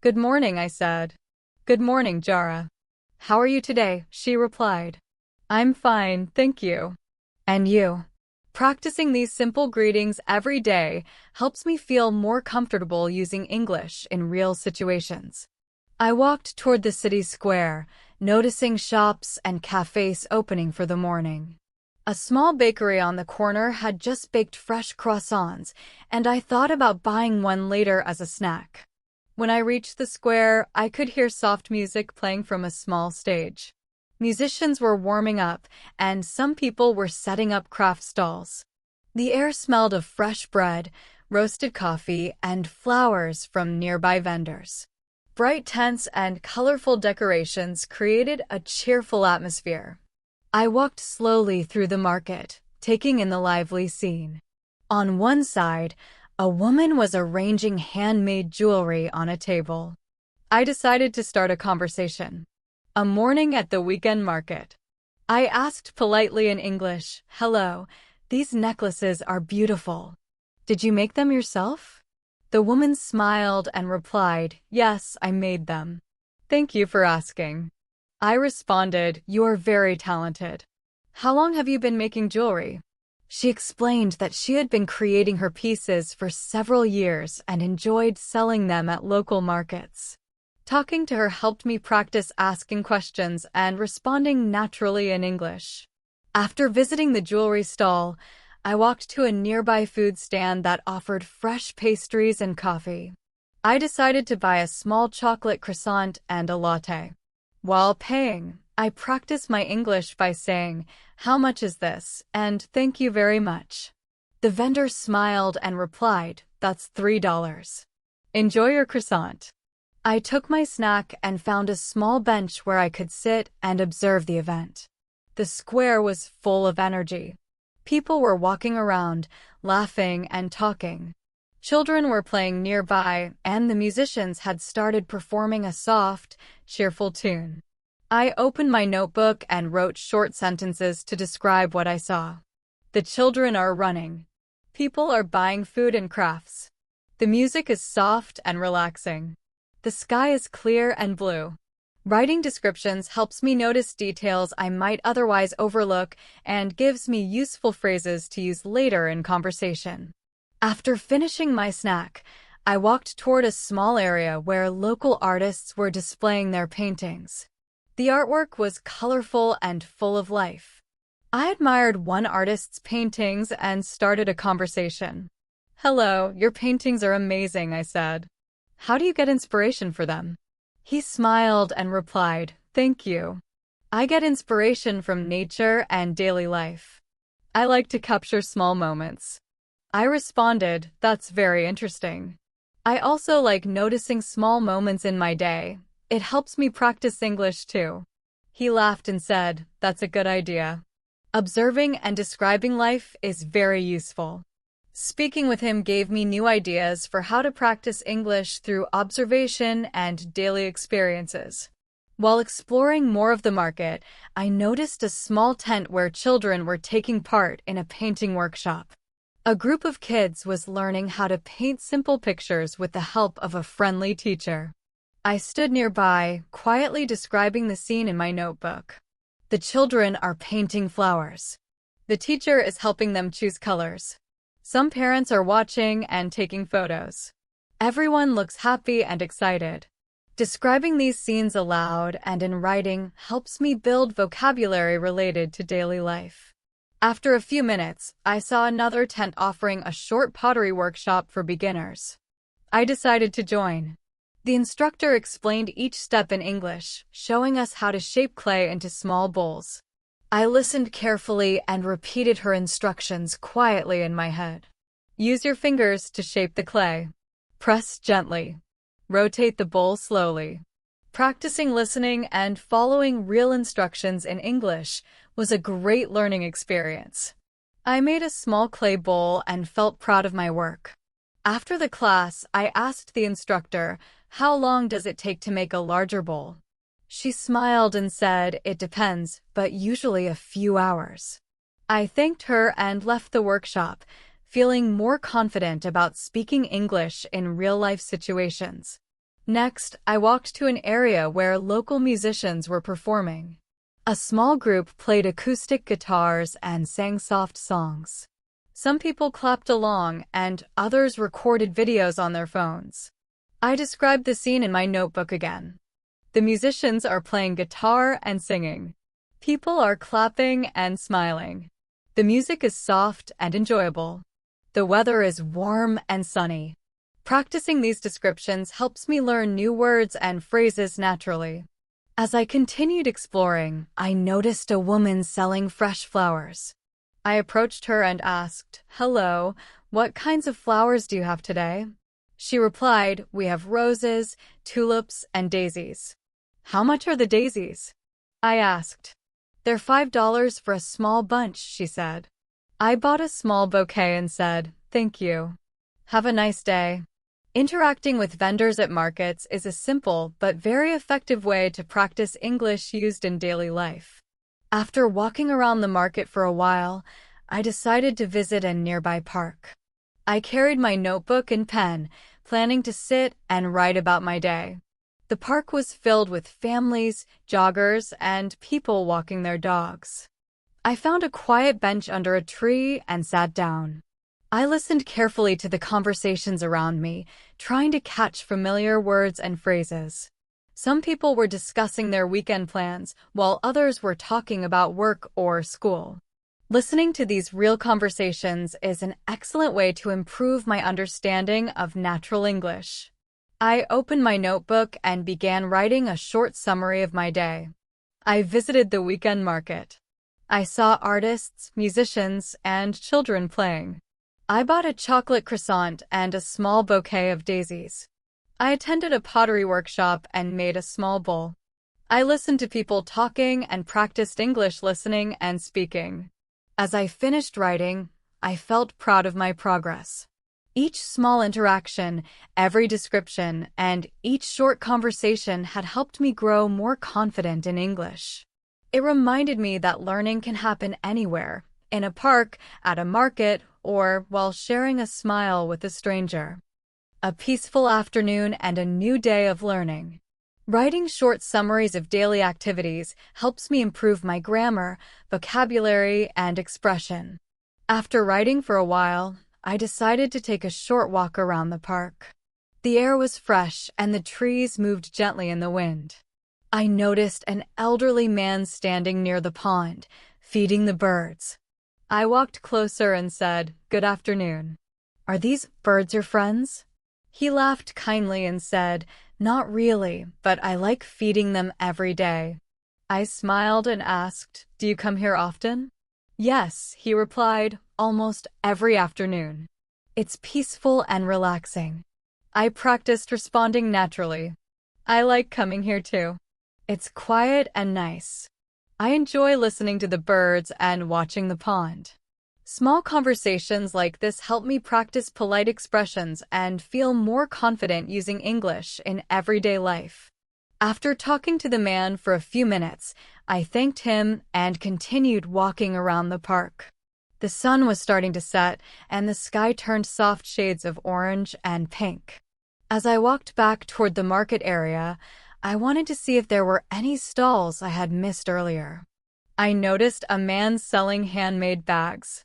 "Good morning," I said. "Good morning, Jara. How are you today?" she replied. "I'm fine, thank you." "And you?" Practicing these simple greetings every day helps me feel more comfortable using English in real situations. I walked toward the city square, noticing shops and cafes opening for the morning. A small bakery on the corner had just baked fresh croissants, and I thought about buying one later as a snack. When I reached the square, I could hear soft music playing from a small stage. Musicians were warming up, and some people were setting up craft stalls. The air smelled of fresh bread, roasted coffee, and flowers from nearby vendors. Bright tents and colorful decorations created a cheerful atmosphere. I walked slowly through the market, taking in the lively scene. On one side, a woman was arranging handmade jewelry on a table. I decided to start a conversation. A morning at the weekend market. I asked politely in English, "Hello, these necklaces are beautiful. Did you make them yourself?" The woman smiled and replied, "Yes, I made them. Thank you for asking." I responded, "You are very talented. How long have you been making jewelry?" She explained that she had been creating her pieces for several years and enjoyed selling them at local markets. Talking to her helped me practice asking questions and responding naturally in English. After visiting the jewelry stall, I walked to a nearby food stand that offered fresh pastries and coffee. I decided to buy a small chocolate croissant and a latte. While paying, I practiced my English by saying, "How much is this?" and "Thank you very much." The vendor smiled and replied, "That's $3. Enjoy your croissant." I took my snack and found a small bench where I could sit and observe the event. The square was full of energy. People were walking around, laughing and talking. Children were playing nearby, and the musicians had started performing a soft, cheerful tune. I opened my notebook and wrote short sentences to describe what I saw. The children are running. People are buying food and crafts. The music is soft and relaxing. The sky is clear and blue. Writing descriptions helps me notice details I might otherwise overlook and gives me useful phrases to use later in conversation. After finishing my snack, I walked toward a small area where local artists were displaying their paintings. The artwork was colorful and full of life. I admired one artist's paintings and started a conversation. "Hello, your paintings are amazing," I said. "How do you get inspiration for them?" He smiled and replied, "Thank you. I get inspiration from nature and daily life. I like to capture small moments." I responded, "That's very interesting. I also like noticing small moments in my day. It helps me practice English too." He laughed and said, "That's a good idea. Observing and describing life is very useful." Speaking with him gave me new ideas for how to practice English through observation and daily experiences. While exploring more of the market, I noticed a small tent where children were taking part in a painting workshop. A group of kids was learning how to paint simple pictures with the help of a friendly teacher. I stood nearby, quietly describing the scene in my notebook. The children are painting flowers. The teacher is helping them choose colors. Some parents are watching and taking photos. Everyone looks happy and excited. Describing these scenes aloud and in writing helps me build vocabulary related to daily life. After a few minutes, I saw another tent offering a short pottery workshop for beginners. I decided to join. The instructor explained each step in English, showing us how to shape clay into small bowls. I listened carefully and repeated her instructions quietly in my head. Use your fingers to shape the clay. Press gently. Rotate the bowl slowly. Practicing listening and following real instructions in English was a great learning experience. I made a small clay bowl and felt proud of my work. After the class, I asked the instructor, "How long does it take to make a larger bowl?" She smiled and said, "It depends, but usually a few hours." I thanked her and left the workshop, feeling more confident about speaking English in real-life situations. Next, I walked to an area where local musicians were performing. A small group played acoustic guitars and sang soft songs. Some people clapped along, and others recorded videos on their phones. I described the scene in my notebook again. The musicians are playing guitar and singing. People are clapping and smiling. The music is soft and enjoyable. The weather is warm and sunny. Practicing these descriptions helps me learn new words and phrases naturally. As I continued exploring, I noticed a woman selling fresh flowers. I approached her and asked, "Hello, what kinds of flowers do you have today?" She replied, "We have roses, tulips, and daisies." "How much are the daisies?" I asked. "They're $5 for a small bunch," she said. I bought a small bouquet and said, "Thank you. Have a nice day." Interacting with vendors at markets is a simple but very effective way to practice English used in daily life. After walking around the market for a while, I decided to visit a nearby park. I carried my notebook and pen, planning to sit and write about my day. The park was filled with families, joggers, and people walking their dogs. I found a quiet bench under a tree and sat down. I listened carefully to the conversations around me, trying to catch familiar words and phrases. Some people were discussing their weekend plans, while others were talking about work or school. Listening to these real conversations is an excellent way to improve my understanding of natural English. I opened my notebook and began writing a short summary of my day. I visited the weekend market. I saw artists, musicians, and children playing. I bought a chocolate croissant and a small bouquet of daisies. I attended a pottery workshop and made a small bowl. I listened to people talking and practiced English listening and speaking. As I finished writing, I felt proud of my progress. Each small interaction, every description, and each short conversation had helped me grow more confident in English. It reminded me that learning can happen anywhere, in a park, at a market, or while sharing a smile with a stranger. A peaceful afternoon and a new day of learning. Writing short summaries of daily activities helps me improve my grammar, vocabulary, and expression. After writing for a while, I decided to take a short walk around the park. The air was fresh and the trees moved gently in the wind. I noticed an elderly man standing near the pond, feeding the birds. I walked closer and said, "Good afternoon. Are these birds your friends?" He laughed kindly and said, "Not really, but I like feeding them every day." I smiled and asked, "Do you come here often?" "Yes," he replied, "almost every afternoon. It's peaceful and relaxing." I practiced responding naturally. "I like coming here too. It's quiet and nice. I enjoy listening to the birds and watching the pond." Small conversations like this help me practice polite expressions and feel more confident using English in everyday life. After talking to the man for a few minutes, I thanked him and continued walking around the park. The sun was starting to set, and the sky turned soft shades of orange and pink. As I walked back toward the market area, I wanted to see if there were any stalls I had missed earlier. I noticed a man selling handmade bags.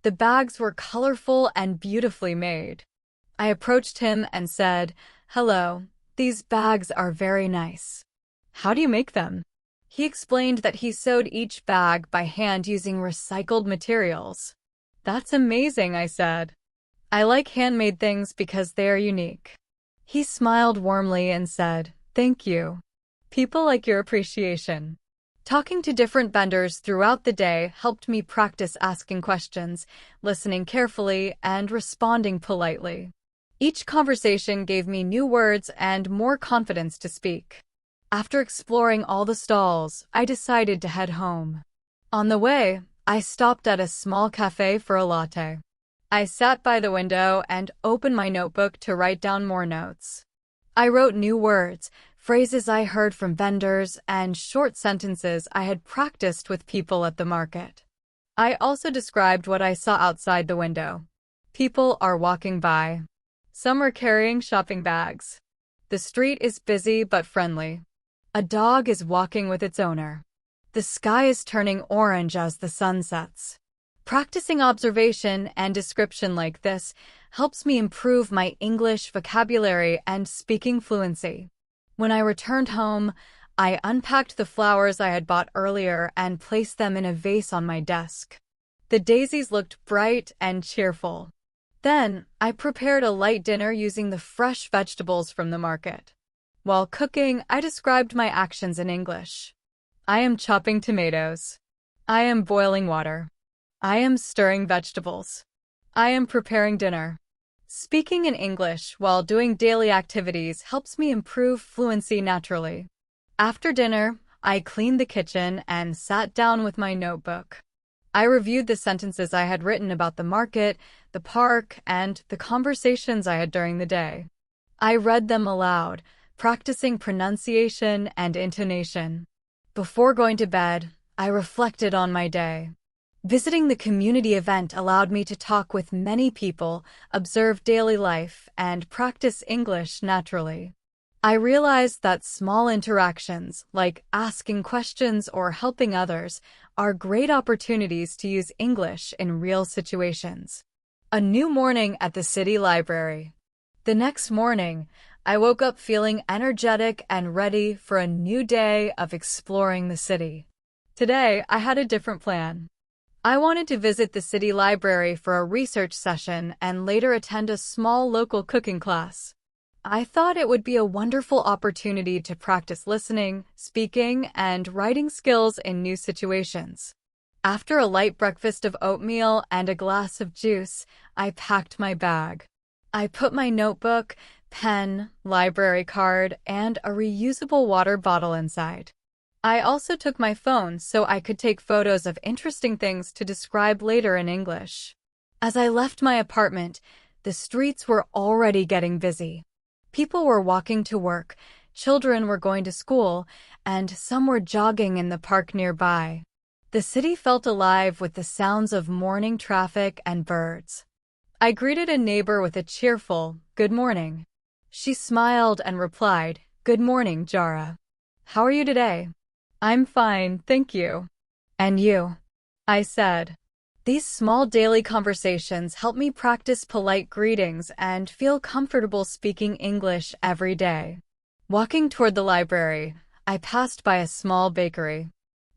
The bags were colorful and beautifully made. I approached him and said, "Hello, these bags are very nice. How do you make them?" He explained that he sewed each bag by hand using recycled materials. "That's amazing," I said. "I like handmade things because they are unique." He smiled warmly and said, "Thank you. People like your appreciation." Talking to different vendors throughout the day helped me practice asking questions, listening carefully, and responding politely. Each conversation gave me new words and more confidence to speak. After exploring all the stalls, I decided to head home. On the way, I stopped at a small cafe for a latte. I sat by the window and opened my notebook to write down more notes. I wrote new words, phrases I heard from vendors, and short sentences I had practiced with people at the market. I also described what I saw outside the window. People are walking by. Some are carrying shopping bags. The street is busy but friendly. A dog is walking with its owner. The sky is turning orange as the sun sets. Practicing observation and description like this helps me improve my English vocabulary and speaking fluency. When I returned home, I unpacked the flowers I had bought earlier and placed them in a vase on my desk. The daisies looked bright and cheerful. Then, I prepared a light dinner using the fresh vegetables from the market. While cooking, I described my actions in English. I am chopping tomatoes. I am boiling water. I am stirring vegetables. I am preparing dinner. Speaking in English while doing daily activities helps me improve fluency naturally. After dinner, I cleaned the kitchen and sat down with my notebook. I reviewed the sentences I had written about the market, the park, and the conversations I had during the day. I read them aloud, practicing pronunciation and intonation. Before going to bed, I reflected on my day. Visiting the community event allowed me to talk with many people, observe daily life, and practice English naturally. I realized that small interactions, like asking questions or helping others, are great opportunities to use English in real situations. A new morning at the city library. The next morning, I woke up feeling energetic and ready for a new day of exploring the city. Today, I had a different plan. I wanted to visit the city library for a research session and later attend a small local cooking class. I thought it would be a wonderful opportunity to practice listening, speaking, and writing skills in new situations. After a light breakfast of oatmeal and a glass of juice, I packed my bag. I put my notebook, pen, library card, and a reusable water bottle inside. I also took my phone so I could take photos of interesting things to describe later in English. As I left my apartment, the streets were already getting busy. People were walking to work, children were going to school, and some were jogging in the park nearby. The city felt alive with the sounds of morning traffic and birds. I greeted a neighbor with a cheerful, "Good morning." She smiled and replied, "Good morning, Jara. How are you today?" "I'm fine, thank you." "And you?" I said. These small daily conversations help me practice polite greetings and feel comfortable speaking English every day. Walking toward the library, I passed by a small bakery.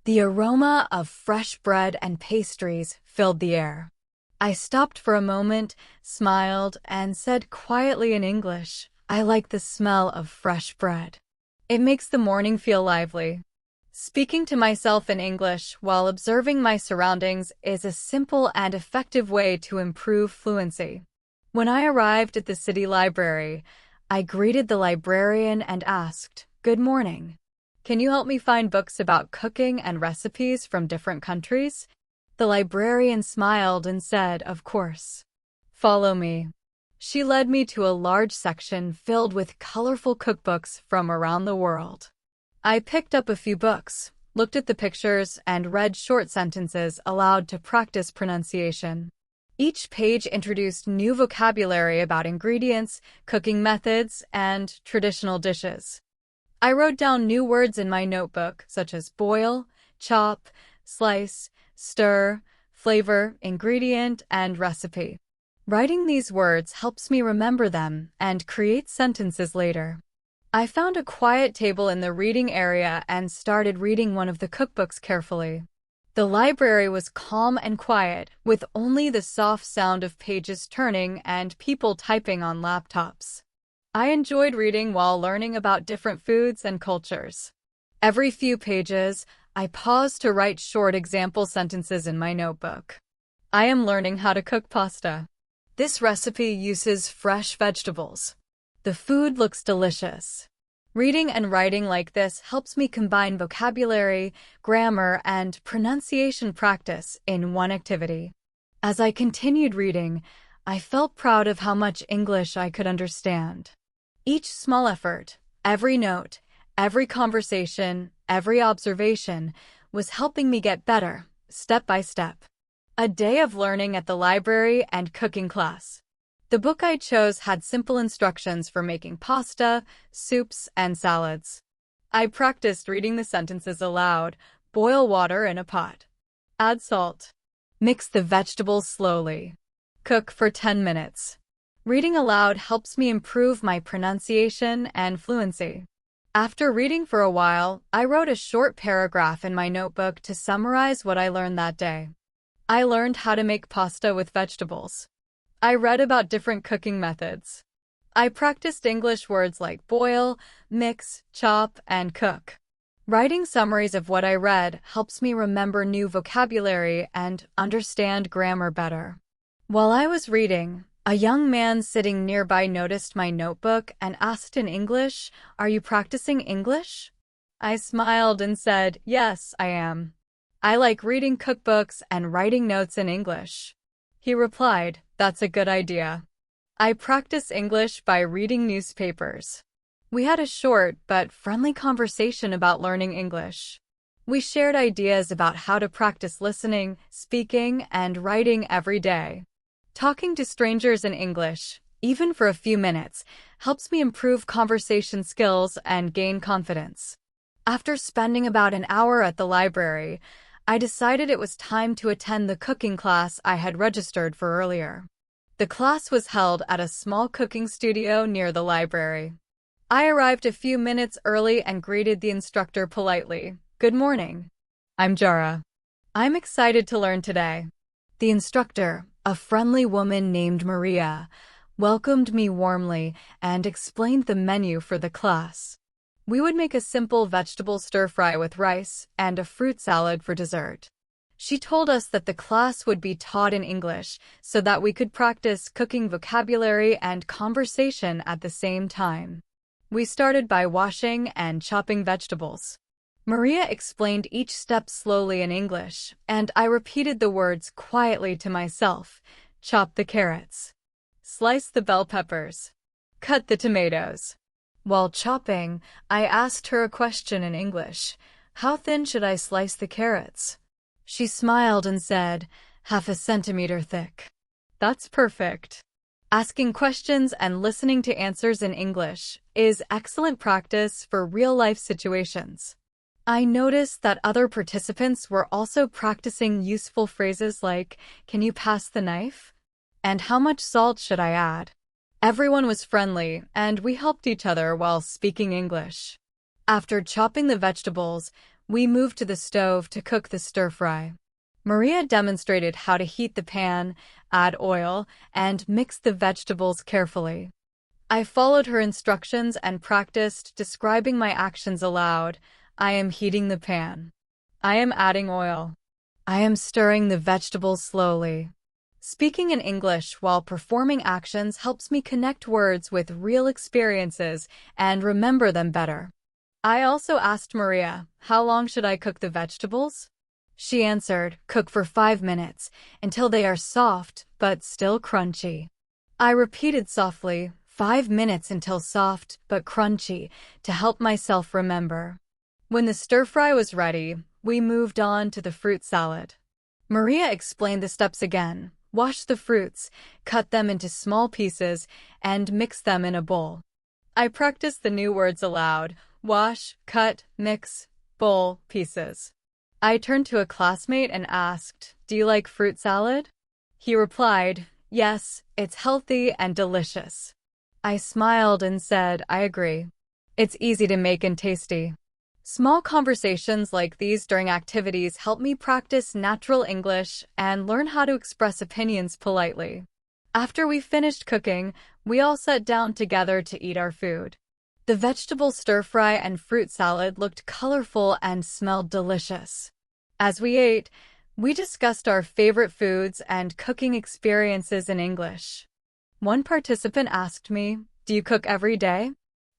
The aroma of fresh bread and pastries filled the air. I stopped for a moment, smiled, and said quietly in English, "I like the smell of fresh bread." It makes the morning feel lively. Speaking to myself in English while observing my surroundings is a simple and effective way to improve fluency. When I arrived at the city library, I greeted the librarian and asked, "Good morning. Can you help me find books about cooking and recipes from different countries?" The librarian smiled and said, "Of course. Follow me." She led me to a large section filled with colorful cookbooks from around the world. I picked up a few books, looked at the pictures, and read short sentences aloud to practice pronunciation. Each page introduced new vocabulary about ingredients, cooking methods, and traditional dishes. I wrote down new words in my notebook, such as boil, chop, slice, stir, flavor, ingredient, and recipe. Writing these words helps me remember them and create sentences later. I found a quiet table in the reading area and started reading one of the cookbooks carefully. The library was calm and quiet, with only the soft sound of pages turning and people typing on laptops. I enjoyed reading while learning about different foods and cultures. Every few pages, I paused to write short example sentences in my notebook. I am learning how to cook pasta. This recipe uses fresh vegetables. The food looks delicious. Reading and writing like this helps me combine vocabulary, grammar, and pronunciation practice in one activity. As I continued reading, I felt proud of how much English I could understand. Each small effort, every note, every conversation, every observation was helping me get better, step by step. A day of learning at the library and cooking class. The book I chose had simple instructions for making pasta, soups, and salads. I practiced reading the sentences aloud. Boil water in a pot. Add salt. Mix the vegetables slowly. Cook for 10 minutes. Reading aloud helps me improve my pronunciation and fluency. After reading for a while, I wrote a short paragraph in my notebook to summarize what I learned that day. I learned how to make pasta with vegetables. I read about different cooking methods. I practiced English words like boil, mix, chop, and cook. Writing summaries of what I read helps me remember new vocabulary and understand grammar better. While I was reading, a young man sitting nearby noticed my notebook and asked in English, "Are you practicing English?" I smiled and said, "Yes, I am. I like reading cookbooks and writing notes in English." He replied, "That's a good idea. I practice English by reading newspapers." We had a short but friendly conversation about learning English. We shared ideas about how to practice listening, speaking, and writing every day. Talking to strangers in English, even for a few minutes, helps me improve conversation skills and gain confidence. After spending about an hour at the library, I decided it was time to attend the cooking class I had registered for earlier. The class was held at a small cooking studio near the library. I arrived a few minutes early and greeted the instructor politely. "Good morning. I'm Jara. I'm excited to learn today." The instructor, a friendly woman named Maria, welcomed me warmly and explained the menu for the class. We would make a simple vegetable stir-fry with rice and a fruit salad for dessert. She told us that the class would be taught in English so that we could practice cooking vocabulary and conversation at the same time. We started by washing and chopping vegetables. Maria explained each step slowly in English, and I repeated the words quietly to myself. Chop the carrots. Slice the bell peppers. Cut the tomatoes. While chopping, I asked her a question in English. "How thin should I slice the carrots?" She smiled and said, "Half a centimeter thick." "That's perfect." Asking questions and listening to answers in English is excellent practice for real-life situations. I noticed that other participants were also practicing useful phrases like, "Can you pass the knife?" and "How much salt should I add?" Everyone was friendly, and we helped each other while speaking English. After chopping the vegetables, we moved to the stove to cook the stir-fry. Maria demonstrated how to heat the pan, add oil, and mix the vegetables carefully. I followed her instructions and practiced describing my actions aloud. I am heating the pan. I am adding oil. I am stirring the vegetables slowly. Speaking in English while performing actions helps me connect words with real experiences and remember them better. I also asked Maria, "How long should I cook the vegetables?" She answered, "Cook for 5 minutes, until they are soft, but still crunchy." I repeated softly, 5 minutes until soft, but crunchy, to help myself remember. When the stir-fry was ready, we moved on to the fruit salad. Maria explained the steps again. Wash the fruits, cut them into small pieces, and mix them in a bowl. I practiced the new words aloud. Wash, cut, mix, bowl, pieces. I turned to a classmate and asked, "Do you like fruit salad?" He replied, "Yes, it's healthy and delicious." I smiled and said, "I agree. It's easy to make and tasty." Small conversations like these during activities help me practice natural English and learn how to express opinions politely. After we finished cooking, we all sat down together to eat our food. The vegetable stir-fry and fruit salad looked colorful and smelled delicious. As we ate, we discussed our favorite foods and cooking experiences in English. One participant asked me, "Do you cook every day?"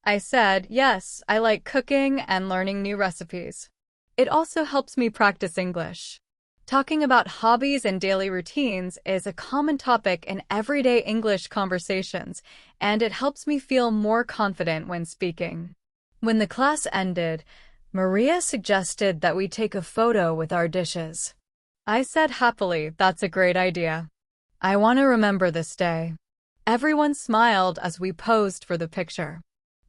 I said, "Yes, I like cooking and learning new recipes." It also helps me practice English. Talking about hobbies and daily routines is a common topic in everyday English conversations, and it helps me feel more confident when speaking. When the class ended, Maria suggested that we take a photo with our dishes. I said happily, "That's a great idea. I want to remember this day." Everyone smiled as we posed for the picture.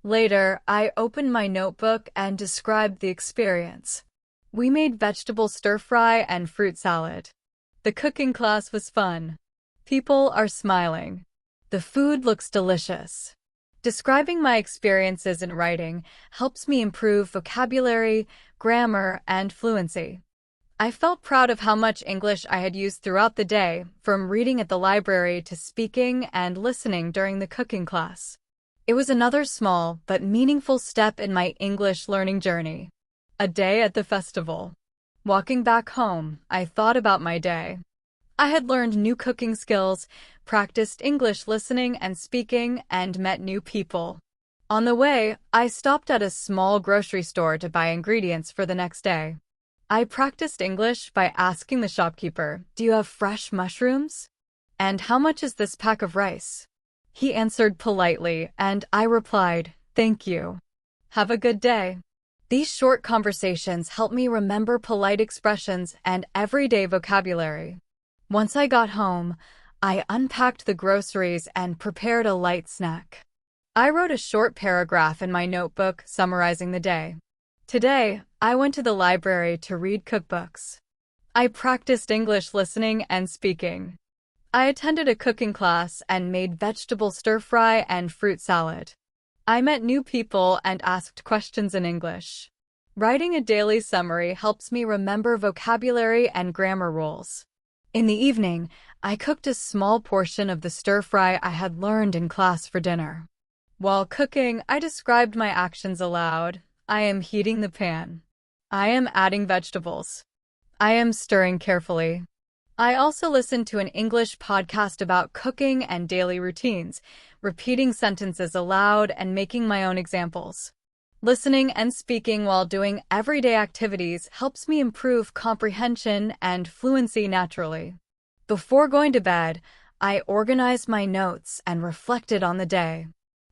Later, I opened my notebook and described the experience. We made vegetable stir-fry and fruit salad. The cooking class was fun. People are smiling. The food looks delicious. Describing my experiences in writing helps me improve vocabulary, grammar, and fluency. I felt proud of how much English I had used throughout the day, from reading at the library to speaking and listening during the cooking class. It was another small but meaningful step in my English learning journey. A day at the festival. Walking back home, I thought about my day. I had learned new cooking skills, practiced English listening and speaking, and met new people. On the way, I stopped at a small grocery store to buy ingredients for the next day. I practiced English by asking the shopkeeper, "Do you have fresh mushrooms? And how much is this pack of rice?" He answered politely, and I replied, "Thank you. Have a good day." These short conversations helped me remember polite expressions and everyday vocabulary. Once I got home, I unpacked the groceries and prepared a light snack. I wrote a short paragraph in my notebook summarizing the day. Today, I went to the library to read cookbooks. I practiced English listening and speaking. I attended a cooking class and made vegetable stir-fry and fruit salad. I met new people and asked questions in English. Writing a daily summary helps me remember vocabulary and grammar rules. In the evening, I cooked a small portion of the stir-fry I had learned in class for dinner. While cooking, I described my actions aloud. I am heating the pan. I am adding vegetables. I am stirring carefully. I also listened to an English podcast about cooking and daily routines, repeating sentences aloud and making my own examples. Listening and speaking while doing everyday activities helps me improve comprehension and fluency naturally. Before going to bed, I organized my notes and reflected on the day.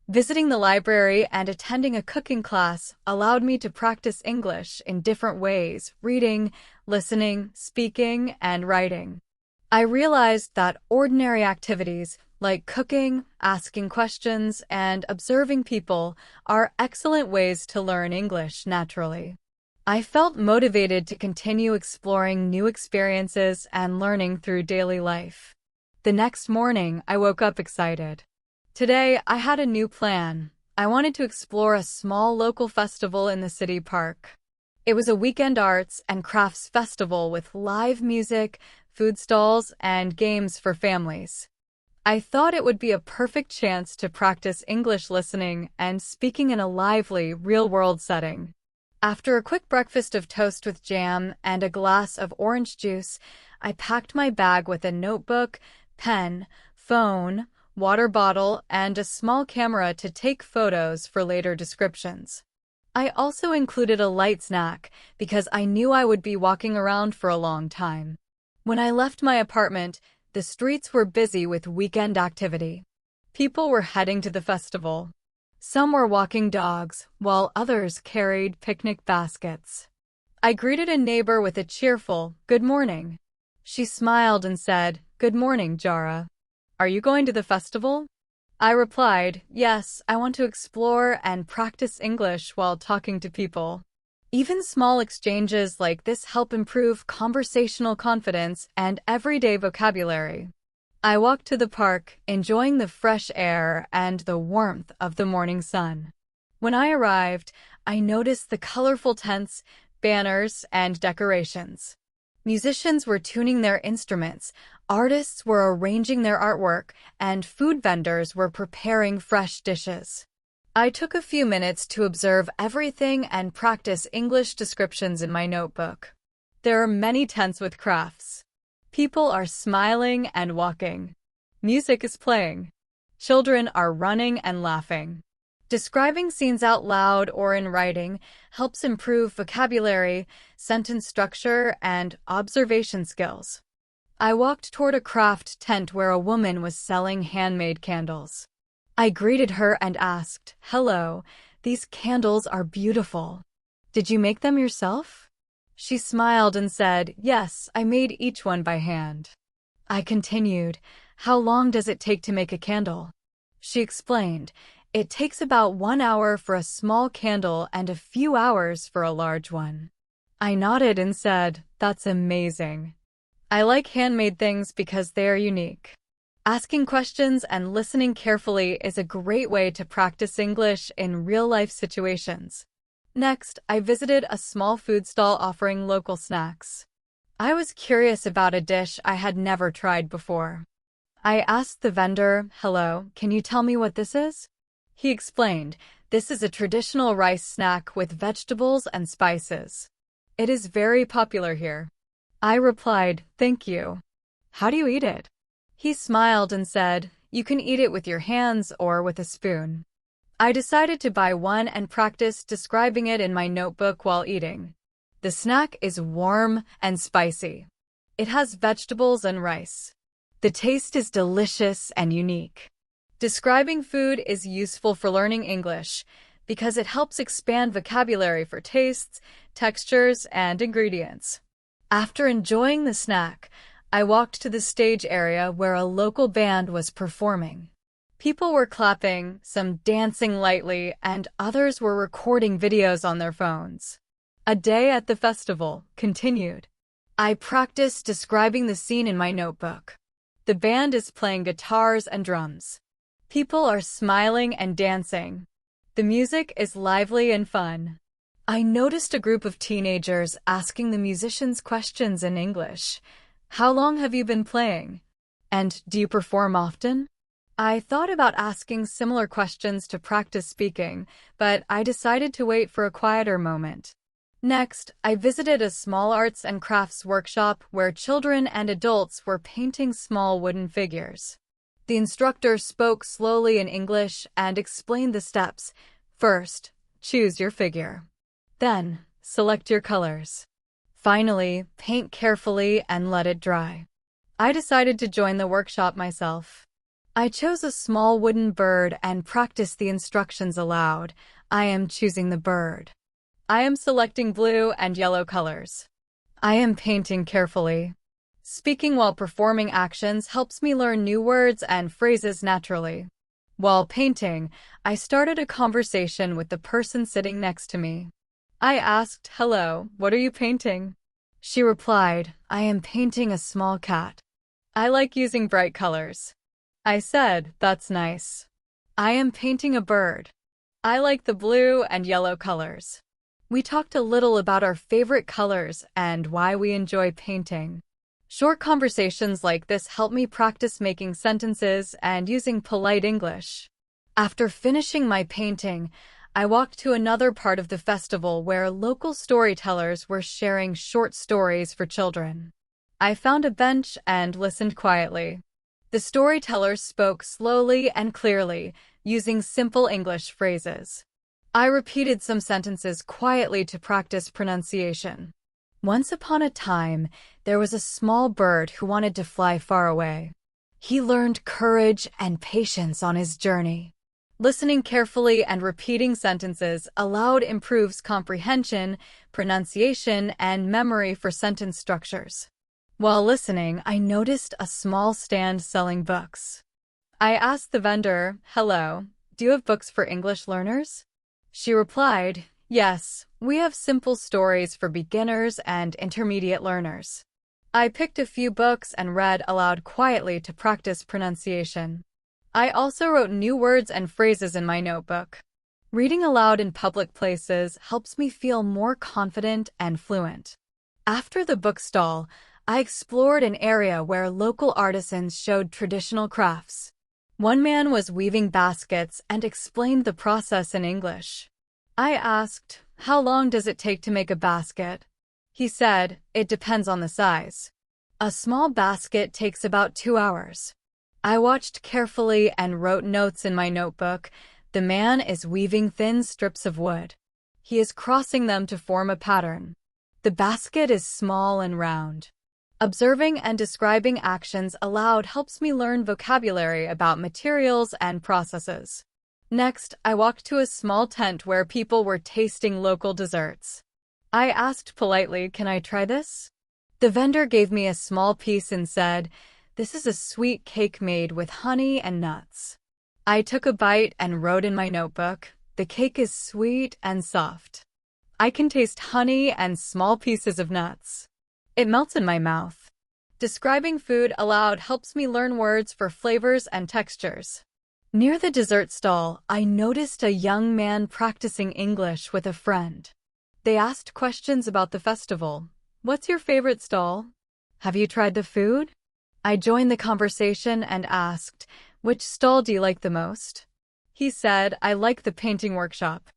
Visiting the library and attending a cooking class allowed me to practice English in different ways: reading, listening, speaking, and writing. I realized that ordinary activities like cooking, asking questions, and observing people are excellent ways to learn English naturally. I felt motivated to continue exploring new experiences and learning through daily life. The next morning, I woke up excited. Today, I had a new plan. I wanted to explore a small local festival in the city park. It was a weekend arts and crafts festival with live music, food stalls, and games for families. I thought it would be a perfect chance to practice English listening and speaking in a lively, real-world setting. After a quick breakfast of toast with jam and a glass of orange juice, I packed my bag with a notebook, pen, phone, water bottle, and a small camera to take photos for later descriptions. I also included a light snack because I knew I would be walking around for a long time. When I left my apartment, the streets were busy with weekend activity. People were heading to the festival. Some were walking dogs, while others carried picnic baskets. I greeted a neighbor with a cheerful, "Good morning." She smiled and said, "Good morning, Jara. Are you going to the festival?" I replied, "Yes, I want to explore and practice English while talking to people." Even small exchanges like this help improve conversational confidence and everyday vocabulary. I walked to the park, enjoying the fresh air and the warmth of the morning sun. When I arrived, I noticed the colorful tents, banners, and decorations. Musicians were tuning their instruments, artists were arranging their artwork, and food vendors were preparing fresh dishes. I took a few minutes to observe everything and practice English descriptions in my notebook. There are many tents with crafts. People are smiling and walking. Music is playing. Children are running and laughing. Describing scenes out loud or in writing helps improve vocabulary, sentence structure, and observation skills. I walked toward a craft tent where a woman was selling handmade candles. I greeted her and asked, "Hello, these candles are beautiful. Did you make them yourself?" She smiled and said, "Yes, I made each one by hand." I continued, "How long does it take to make a candle?" She explained, "It takes about 1 hour for a small candle and a few hours for a large one." I nodded and said, "That's amazing." I like handmade things because they are unique. Asking questions and listening carefully is a great way to practice English in real-life situations. Next, I visited a small food stall offering local snacks. I was curious about a dish I had never tried before. I asked the vendor, "Hello, can you tell me what this is?" He explained, "This is a traditional rice snack with vegetables and spices. It is very popular here." I replied, "Thank you. How do you eat it?" He smiled and said, "You can eat it with your hands or with a spoon." I decided to buy one and practice describing it in my notebook while eating. The snack is warm and spicy. It has vegetables and rice. The taste is delicious and unique. Describing food is useful for learning English because it helps expand vocabulary for tastes, textures, and ingredients. After enjoying the snack, I walked to the stage area where a local band was performing. People were clapping, some dancing lightly, and others were recording videos on their phones. A day at the festival continued. I practiced describing the scene in my notebook. The band is playing guitars and drums. People are smiling and dancing. The music is lively and fun. I noticed a group of teenagers asking the musicians questions in English. "How long have you been playing? And do you perform often?" I thought about asking similar questions to practice speaking, but I decided to wait for a quieter moment. Next, I visited a small arts and crafts workshop where children and adults were painting small wooden figures. The instructor spoke slowly in English and explained the steps. First, choose your figure. Then, select your colors. Finally, paint carefully and let it dry. I decided to join the workshop myself. I chose a small wooden bird and practiced the instructions aloud. I am choosing the bird. I am selecting blue and yellow colors. I am painting carefully. Speaking while performing actions helps me learn new words and phrases naturally. While painting, I started a conversation with the person sitting next to me. I asked, "Hello, what are you painting?" She replied, "I am painting a small cat. I like using bright colors." I said, "That's nice. I am painting a bird. I like the blue and yellow colors." We talked a little about our favorite colors and why we enjoy painting. Short conversations like this help me practice making sentences and using polite English. After finishing my painting, I walked to another part of the festival where local storytellers were sharing short stories for children. I found a bench and listened quietly. The storytellers spoke slowly and clearly, using simple English phrases. I repeated some sentences quietly to practice pronunciation. Once upon a time, there was a small bird who wanted to fly far away. He learned courage and patience on his journey. Listening carefully and repeating sentences aloud improves comprehension, pronunciation, and memory for sentence structures. While listening, I noticed a small stand selling books. I asked the vendor, "Hello, do you have books for English learners?" She replied, "Yes, we have simple stories for beginners and intermediate learners." I picked a few books and read aloud quietly to practice pronunciation. I also wrote new words and phrases in my notebook. Reading aloud in public places helps me feel more confident and fluent. After the bookstall, I explored an area where local artisans showed traditional crafts. One man was weaving baskets and explained the process in English. I asked, "How long does it take to make a basket?" He said, "It depends on the size. A small basket takes about 2 hours." I watched carefully and wrote notes in my notebook. The man is weaving thin strips of wood. He is crossing them to form a pattern. The basket is small and round. Observing and describing actions aloud helps me learn vocabulary about materials and processes. Next, I walked to a small tent where people were tasting local desserts. I asked politely, "Can I try this?" The vendor gave me a small piece and said, "This is a sweet cake made with honey and nuts." I took a bite and wrote in my notebook, "The cake is sweet and soft. I can taste honey and small pieces of nuts. It melts in my mouth." Describing food aloud helps me learn words for flavors and textures. Near the dessert stall, I noticed a young man practicing English with a friend. They asked questions about the festival. What's your favorite stall? Have you tried the food? I joined the conversation and asked, which stall do you like the most? He said, I like the painting workshop.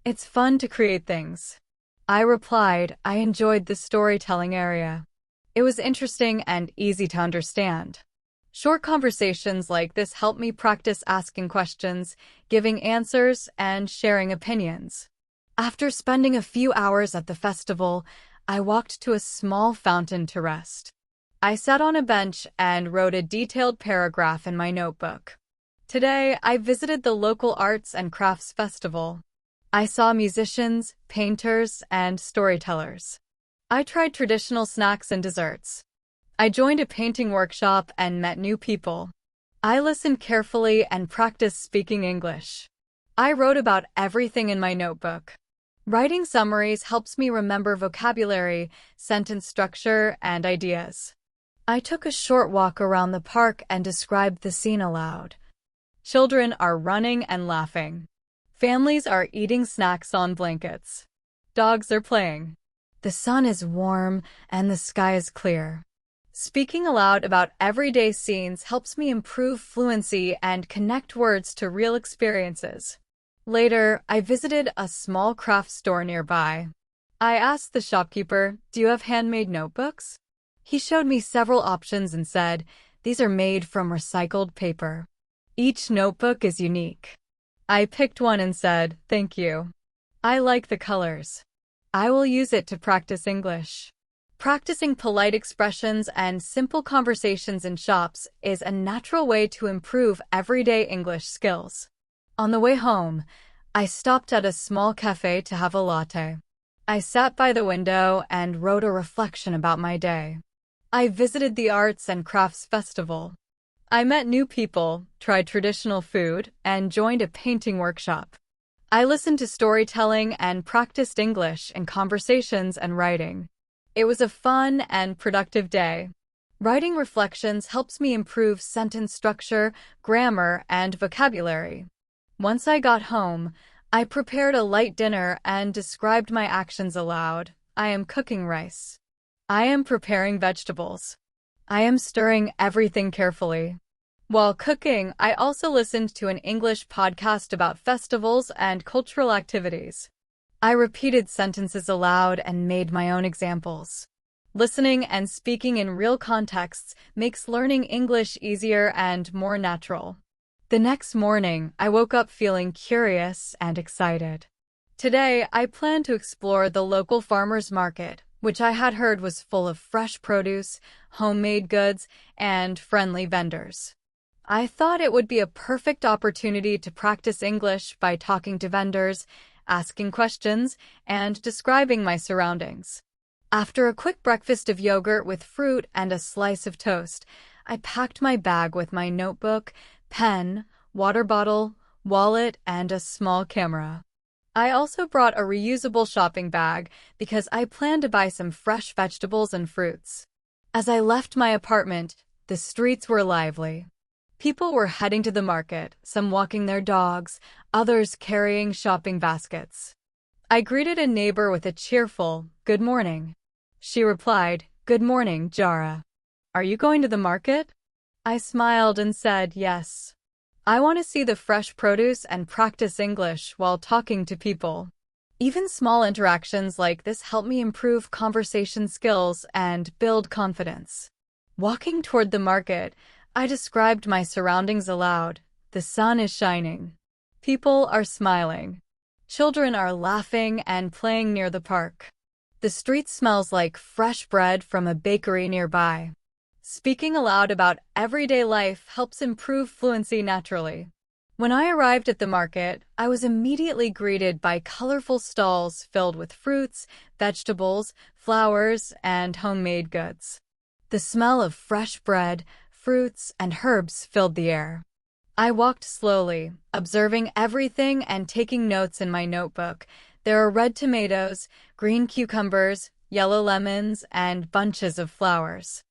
It's fun to create things. I replied, I enjoyed the storytelling area. It was interesting and easy to understand. Short conversations like this help me practice asking questions, giving answers, and sharing opinions. After spending a few hours at the festival, I walked to a small fountain to rest. I sat on a bench and wrote a detailed paragraph in my notebook. Today, I visited the local arts and crafts festival. I saw musicians, painters, and storytellers. I tried traditional snacks and desserts. I joined a painting workshop and met new people. I listened carefully and practiced speaking English. I wrote about everything in my notebook. Writing summaries helps me remember vocabulary, sentence structure, and ideas. I took a short walk around the park and described the scene aloud. Children are running and laughing. Families are eating snacks on blankets. Dogs are playing. The sun is warm and the sky is clear. Speaking aloud about everyday scenes helps me improve fluency and connect words to real experiences. Later, I visited a small craft store nearby. I asked the shopkeeper, do you have handmade notebooks? He showed me several options and said, these are made from recycled paper. Each notebook is unique. I picked one and said, thank you. I like the colors. I will use it to practice English. Practicing polite expressions and simple conversations in shops is a natural way to improve everyday English skills. On the way home, I stopped at a small cafe to have a latte. I sat by the window and wrote a reflection about my day. I visited the Arts and Crafts Festival. I met new people, tried traditional food, and joined a painting workshop. I listened to storytelling and practiced English in conversations and writing. It was a fun and productive day. Writing reflections helps me improve sentence structure, grammar, and vocabulary. Once I got home, I prepared a light dinner and described my actions aloud. I am cooking rice. I am preparing vegetables. I am stirring everything carefully. While cooking, I also listened to an English podcast about festivals and cultural activities. I repeated sentences aloud and made my own examples. Listening and speaking in real contexts makes learning English easier and more natural. The next morning, I woke up feeling curious and excited. Today, I plan to explore the local farmers market, which I had heard was full of fresh produce, homemade goods, and friendly vendors. I thought it would be a perfect opportunity to practice English by talking to vendors, asking questions, and describing my surroundings. After a quick breakfast of yogurt with fruit and a slice of toast, I packed my bag with my notebook, pen, water bottle, wallet, and a small camera. I also brought a reusable shopping bag because I planned to buy some fresh vegetables and fruits. As I left my apartment, the streets were lively. People were heading to the market, some walking their dogs, others carrying shopping baskets. I greeted a neighbor with a cheerful, "Good morning." She replied, "Good morning, Jara. Are you going to the market?" I smiled and said, "Yes. I want to see the fresh produce and practice English while talking to people." Even small interactions like this help me improve conversation skills and build confidence. Walking toward the market, I described my surroundings aloud. The sun is shining. People are smiling. Children are laughing and playing near the park. The street smells like fresh bread from a bakery nearby. Speaking aloud about everyday life helps improve fluency naturally. When I arrived at the market, I was immediately greeted by colorful stalls filled with fruits, vegetables, flowers, and homemade goods. The smell of fresh bread, fruits, and herbs filled the air. I walked slowly, observing everything and taking notes in my notebook. There are red tomatoes, green cucumbers, yellow lemons, and bunches of flowers.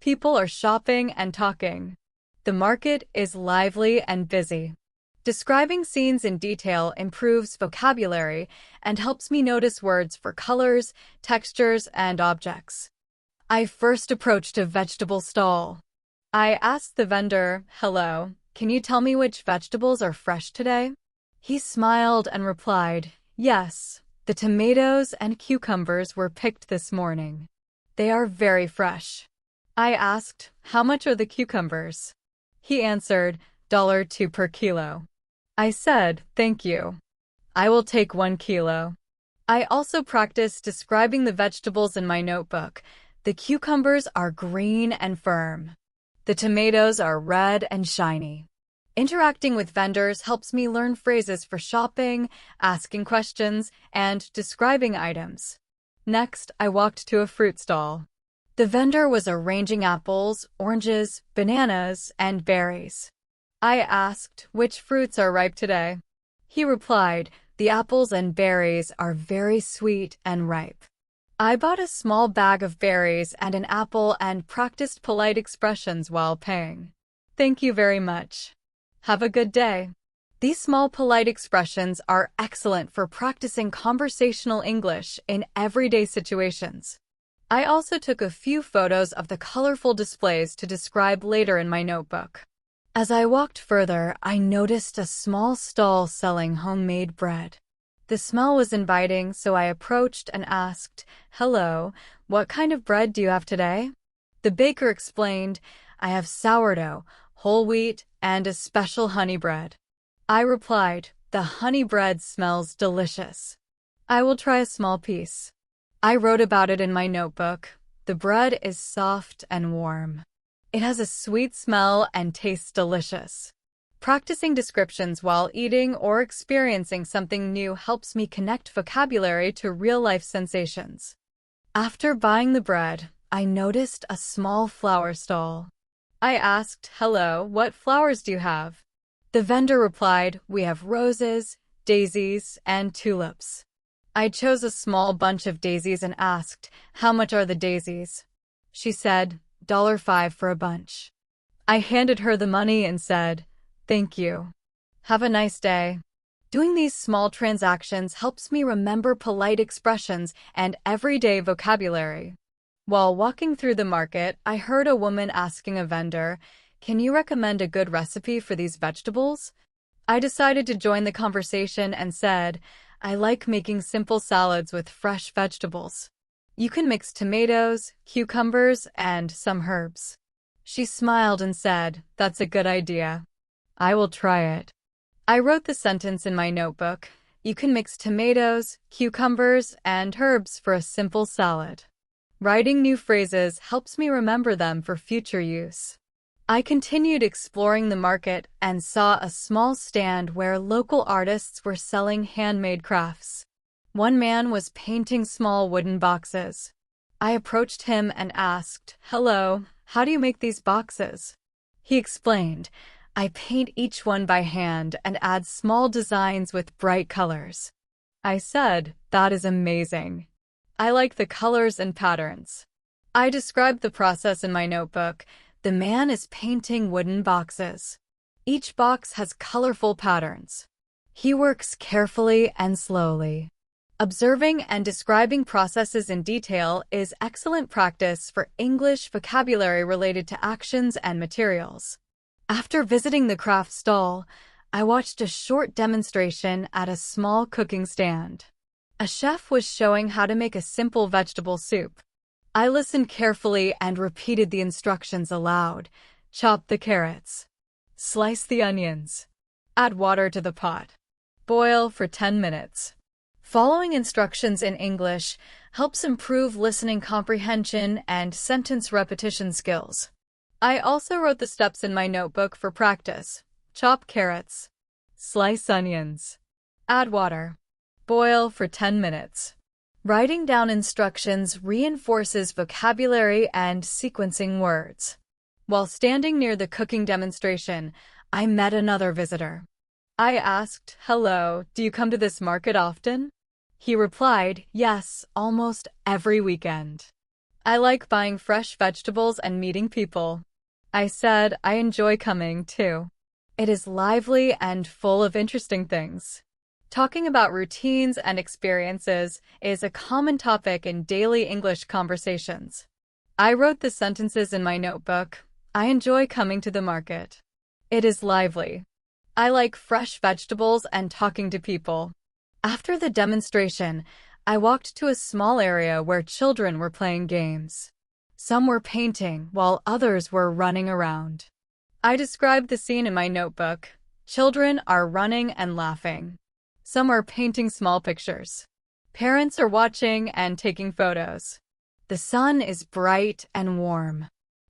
People are shopping and talking. The market is lively and busy. Describing scenes in detail improves vocabulary and helps me notice words for colors, textures, and objects. I first approached a vegetable stall. I asked the vendor, "Hello, can you tell me which vegetables are fresh today?" He smiled and replied, "Yes, the tomatoes and cucumbers were picked this morning. They are very fresh." I asked, "How much are the cucumbers?" He answered, $2 per kilo. I said, "Thank you. I will take 1 kilo." I also practiced describing the vegetables in my notebook. The cucumbers are green and firm. The tomatoes are red and shiny. Interacting with vendors helps me learn phrases for shopping, asking questions, and describing items. Next, I walked to a fruit stall. The vendor was arranging apples, oranges, bananas, and berries. I asked, "Which fruits are ripe today?" He replied, "The apples and berries are very sweet and ripe." I bought a small bag of berries and an apple and practiced polite expressions while paying. "Thank you very much. Have a good day." These small polite expressions are excellent for practicing conversational English in everyday situations. I also took a few photos of the colorful displays to describe later in my notebook. As I walked further, I noticed a small stall selling homemade bread. The smell was inviting, so I approached and asked, "Hello, what kind of bread do you have today?" The baker explained, "I have sourdough, whole wheat, and a special honey bread." I replied, "The honey bread smells delicious. I will try a small piece." I wrote about it in my notebook. The bread is soft and warm. It has a sweet smell and tastes delicious. Practicing descriptions while eating or experiencing something new helps me connect vocabulary to real-life sensations. After buying the bread, I noticed a small flower stall. I asked, "Hello, what flowers do you have?" The vendor replied, "We have roses, daisies, and tulips." I chose a small bunch of daisies and asked, "How much are the daisies?" She said, $5 for a bunch. I handed her the money and said, "Thank you. Have a nice day." Doing these small transactions helps me remember polite expressions and everyday vocabulary. While walking through the market, I heard a woman asking a vendor, "Can you recommend a good recipe for these vegetables?" I decided to join the conversation and said, "I like making simple salads with fresh vegetables. You can mix tomatoes, cucumbers, and some herbs." She smiled and said, "That's a good idea. I will try it." I wrote the sentence in my notebook. You can mix tomatoes, cucumbers, and herbs for a simple salad. Writing new phrases helps me remember them for future use. I continued exploring the market and saw a small stand where local artists were selling handmade crafts. One man was painting small wooden boxes. I approached him and asked, "Hello, how do you make these boxes?" He explained, "I paint each one by hand and add small designs with bright colors." I said, "That is amazing. I like the colors and patterns." I described the process in my notebook. The man is painting wooden boxes. Each box has colorful patterns. He works carefully and slowly. Observing and describing processes in detail is excellent practice for English vocabulary related to actions and materials. After visiting the craft stall, I watched a short demonstration at a small cooking stand. A chef was showing how to make a simple vegetable soup. I listened carefully and repeated the instructions aloud. Chop the carrots. Slice the onions. Add water to the pot. Boil for 10 minutes. Following instructions in English helps improve listening comprehension and sentence repetition skills. I also wrote the steps in my notebook for practice. Chop carrots. Slice onions. Add water. Boil for 10 minutes. Writing down instructions reinforces vocabulary and sequencing words. While standing near the cooking demonstration, I met another visitor. I asked, "Hello, do you come to this market often?" He replied, "Yes, almost every weekend." I like buying fresh vegetables and meeting people. I said I enjoy coming, too. It is lively and full of interesting things. Talking about routines and experiences is a common topic in daily English conversations. I wrote the sentences in my notebook. I enjoy coming to the market. It is lively. I like fresh vegetables and talking to people. After the demonstration, I walked to a small area where children were playing games. Some were painting while others were running around. I described the scene in my notebook. Children are running and laughing. Some are painting small pictures. Parents are watching and taking photos. The sun is bright and warm.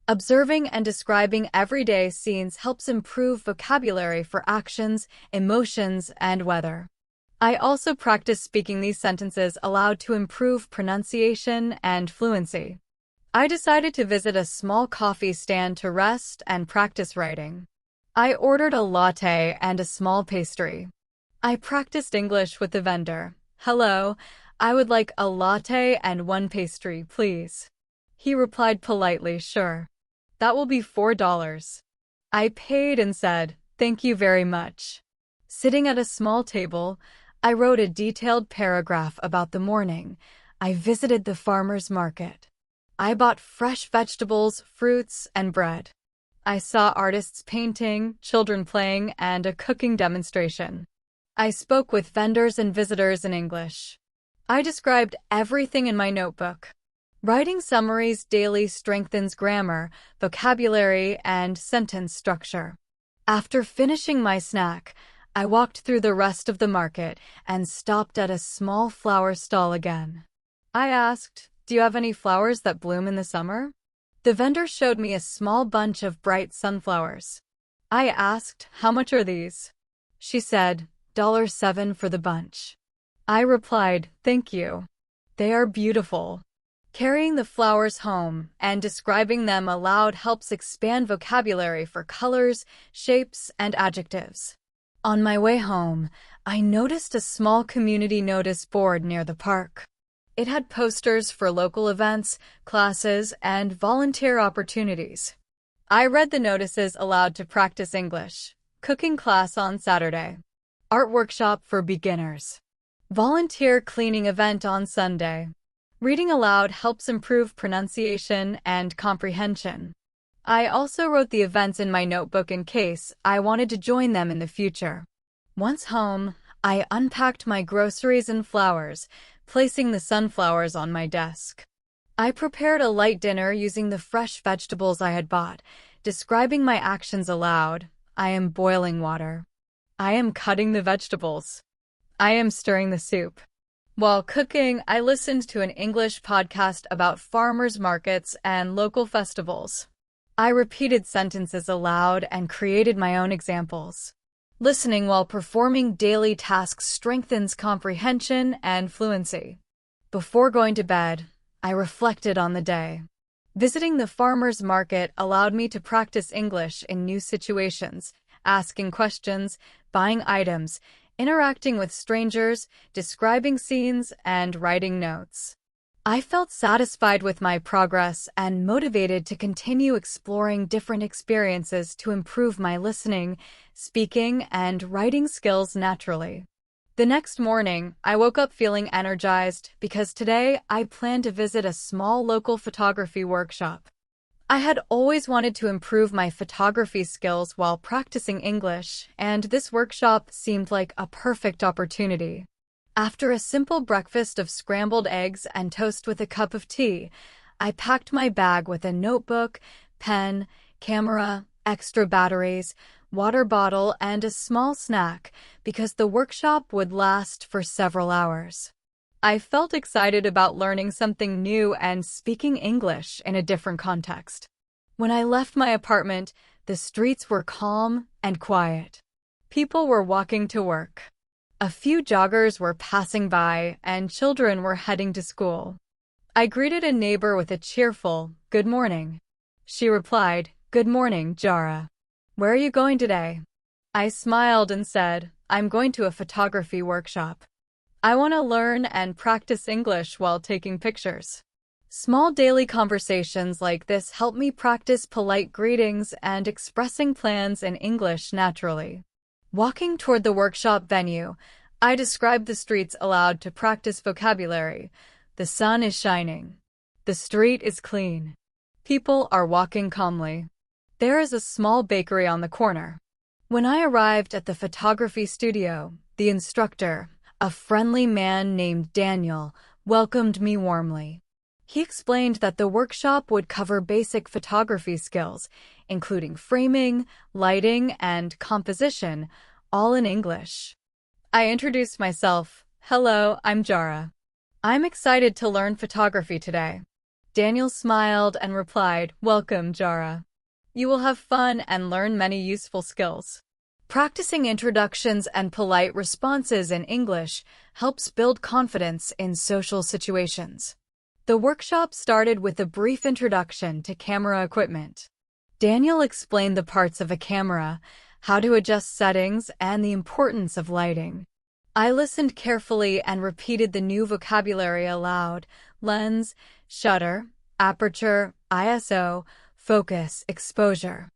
Observing and describing everyday scenes helps improve vocabulary for actions, emotions, and weather. I also practice speaking these sentences aloud to improve pronunciation and fluency. I decided to visit a small coffee stand to rest and practice writing. I ordered a latte and a small pastry. I practiced English with the vendor. Hello, I would like a latte and one pastry, please. He replied politely, sure. That will be $4. I paid and said, thank you very much. Sitting at a small table, I wrote a detailed paragraph about the morning. I visited the farmer's market. I bought fresh vegetables, fruits, and bread. I saw artists painting, children playing, and a cooking demonstration. I spoke with vendors and visitors in English. I described everything in my notebook. Writing summaries daily strengthens grammar, vocabulary, and sentence structure. After finishing my snack, I walked through the rest of the market and stopped at a small flower stall again. I asked, do you have any flowers that bloom in the summer? The vendor showed me a small bunch of bright sunflowers. I asked, how much are these? She said, $7 for the bunch. I replied, thank you. They are beautiful. Carrying the flowers home and describing them aloud helps expand vocabulary for colors, shapes, and adjectives. On my way home, I noticed a small community notice board near the park. It had posters for local events, classes, and volunteer opportunities. I read the notices aloud to practice English. Cooking class on Saturday. Art workshop for beginners. Volunteer cleaning event on Sunday. Reading aloud helps improve pronunciation and comprehension. I also wrote the events in my notebook in case I wanted to join them in the future. Once home, I unpacked my groceries and flowers, placing the sunflowers on my desk. I prepared a light dinner using the fresh vegetables I had bought, describing my actions aloud. I am boiling water. I am cutting the vegetables. I am stirring the soup. While cooking, I listened to an English podcast about farmers markets and local festivals. I repeated sentences aloud and created my own examples. Listening while performing daily tasks strengthens comprehension and fluency. Before going to bed, I reflected on the day. Visiting the farmer's market allowed me to practice English in new situations, asking questions, buying items, interacting with strangers, describing scenes, and writing notes. I felt satisfied with my progress and motivated to continue exploring different experiences to improve my listening, speaking, and writing skills naturally. The next morning, I woke up feeling energized because today I planned to visit a small local photography workshop. I had always wanted to improve my photography skills while practicing English, and this workshop seemed like a perfect opportunity. After a simple breakfast of scrambled eggs and toast with a cup of tea, I packed my bag with a notebook, pen, camera, extra batteries, water bottle, and a small snack because the workshop would last for several hours. I felt excited about learning something new and speaking English in a different context. When I left my apartment, the streets were calm and quiet. People were walking to work. A few joggers were passing by, and children were heading to school. I greeted a neighbor with a cheerful, "Good morning." She replied, "Good morning, Jara. Where are you going today?" I smiled and said, "I'm going to a photography workshop. I want to learn and practice English while taking pictures." Small daily conversations like this help me practice polite greetings and expressing plans in English naturally. Walking toward the workshop venue, I describe the streets aloud to practice vocabulary. The sun is shining. The street is clean. People are walking calmly. There is a small bakery on the corner. When I arrived at the photography studio, the instructor, a friendly man named Daniel, welcomed me warmly. He explained that the workshop would cover basic photography skills, including framing, lighting, and composition, all in English. I introduced myself. Hello, I'm Jara. I'm excited to learn photography today. Daniel smiled and replied, Welcome, Jara. You will have fun and learn many useful skills. Practicing introductions and polite responses in English helps build confidence in social situations. The workshop started with a brief introduction to camera equipment. Daniel explained the parts of a camera, how to adjust settings, and the importance of lighting. I listened carefully and repeated the new vocabulary aloud: lens, shutter, aperture, ISO, focus, exposure.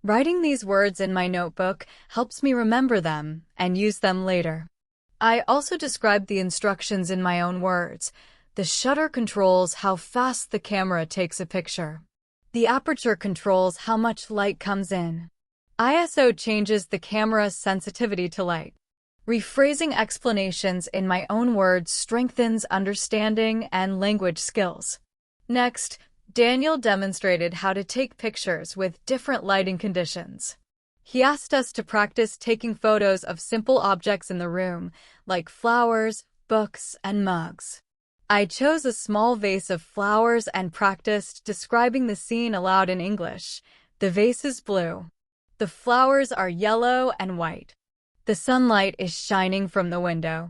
Writing these words in my notebook helps me remember them and use them later. I also described the instructions in my own words. The shutter controls how fast the camera takes a picture. The aperture controls how much light comes in. ISO changes the camera's sensitivity to light. Rephrasing explanations in my own words strengthens understanding and language skills. Next, Daniel demonstrated how to take pictures with different lighting conditions. He asked us to practice taking photos of simple objects in the room, like flowers, books, and mugs. I chose a small vase of flowers and practiced describing the scene aloud in English. The vase is blue. The flowers are yellow and white. The sunlight is shining from the window.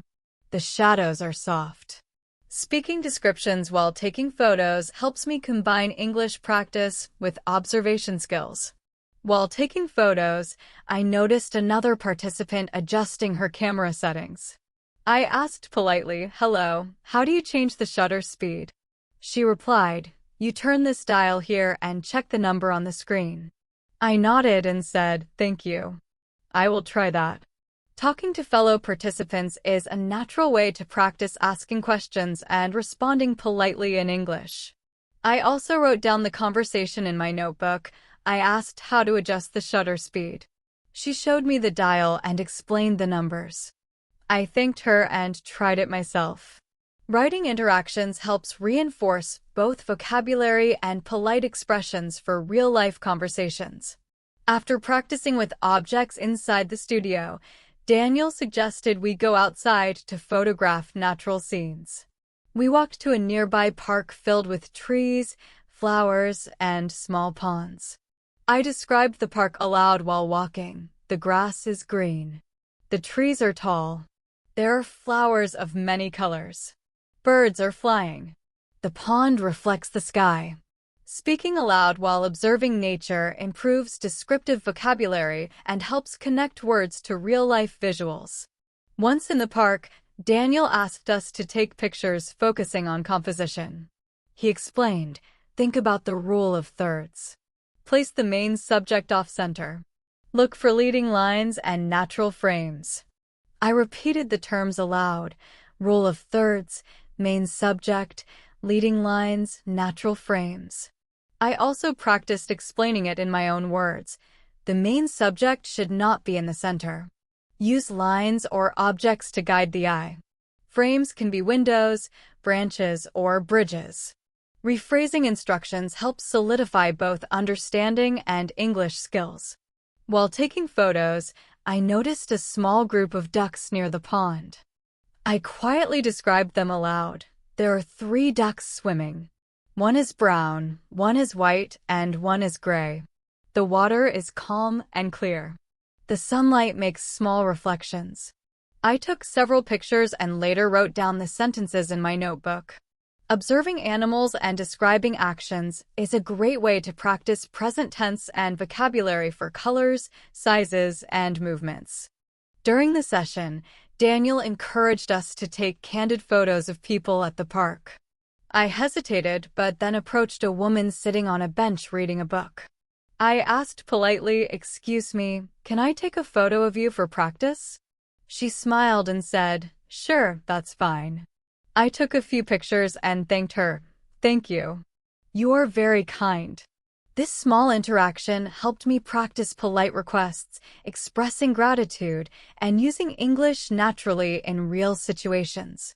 The shadows are soft. Speaking descriptions while taking photos helps me combine English practice with observation skills. While taking photos, I noticed another participant adjusting her camera settings. I asked politely, Hello, how do you change the shutter speed? She replied, You turn this dial here and check the number on the screen. I nodded and said, Thank you. I will try that. Talking to fellow participants is a natural way to practice asking questions and responding politely in English. I also wrote down the conversation in my notebook. I asked how to adjust the shutter speed. She showed me the dial and explained the numbers. I thanked her and tried it myself. Writing interactions helps reinforce both vocabulary and polite expressions for real-life conversations. After practicing with objects inside the studio, Daniel suggested we go outside to photograph natural scenes. We walked to a nearby park filled with trees, flowers, and small ponds. I described the park aloud while walking. The grass is green. The trees are tall. There are flowers of many colors. Birds are flying. The pond reflects the sky. Speaking aloud while observing nature improves descriptive vocabulary and helps connect words to real-life visuals. Once in the park, Daniel asked us to take pictures focusing on composition. He explained, Think about the rule of thirds. Place the main subject off-center. Look for leading lines and natural frames. I repeated the terms aloud: rule of thirds, main subject, leading lines, natural frames. I also practiced explaining it in my own words. The main subject should not be in the center. Use lines or objects to guide the eye. Frames can be windows, branches, or bridges. Rephrasing instructions helps solidify both understanding and English skills. While taking photos, I noticed a small group of ducks near the pond. I quietly described them aloud. There are 3 ducks swimming. One is brown, one is white, and one is gray. The water is calm and clear. The sunlight makes small reflections. I took several pictures and later wrote down the sentences in my notebook. Observing animals and describing actions is a great way to practice present tense and vocabulary for colors, sizes, and movements. During the session, Daniel encouraged us to take candid photos of people at the park. I hesitated, but then approached a woman sitting on a bench reading a book. I asked politely, "Excuse me, can I take a photo of you for practice?" She smiled and said, "Sure, that's fine." I took a few pictures and thanked her. "Thank you. You're very kind." This small interaction helped me practice polite requests, expressing gratitude, and using English naturally in real situations.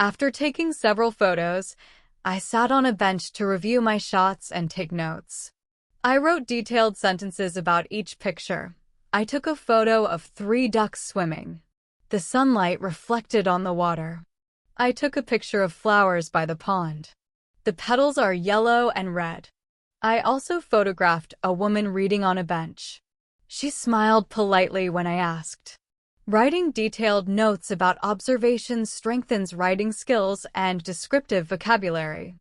After taking several photos, I sat on a bench to review my shots and take notes. I wrote detailed sentences about each picture. I took a photo of 3 ducks swimming. The sunlight reflected on the water. I took a picture of flowers by the pond. The petals are yellow and red. I also photographed a woman reading on a bench. She smiled politely when I asked. Writing detailed notes about observations strengthens writing skills and descriptive vocabulary.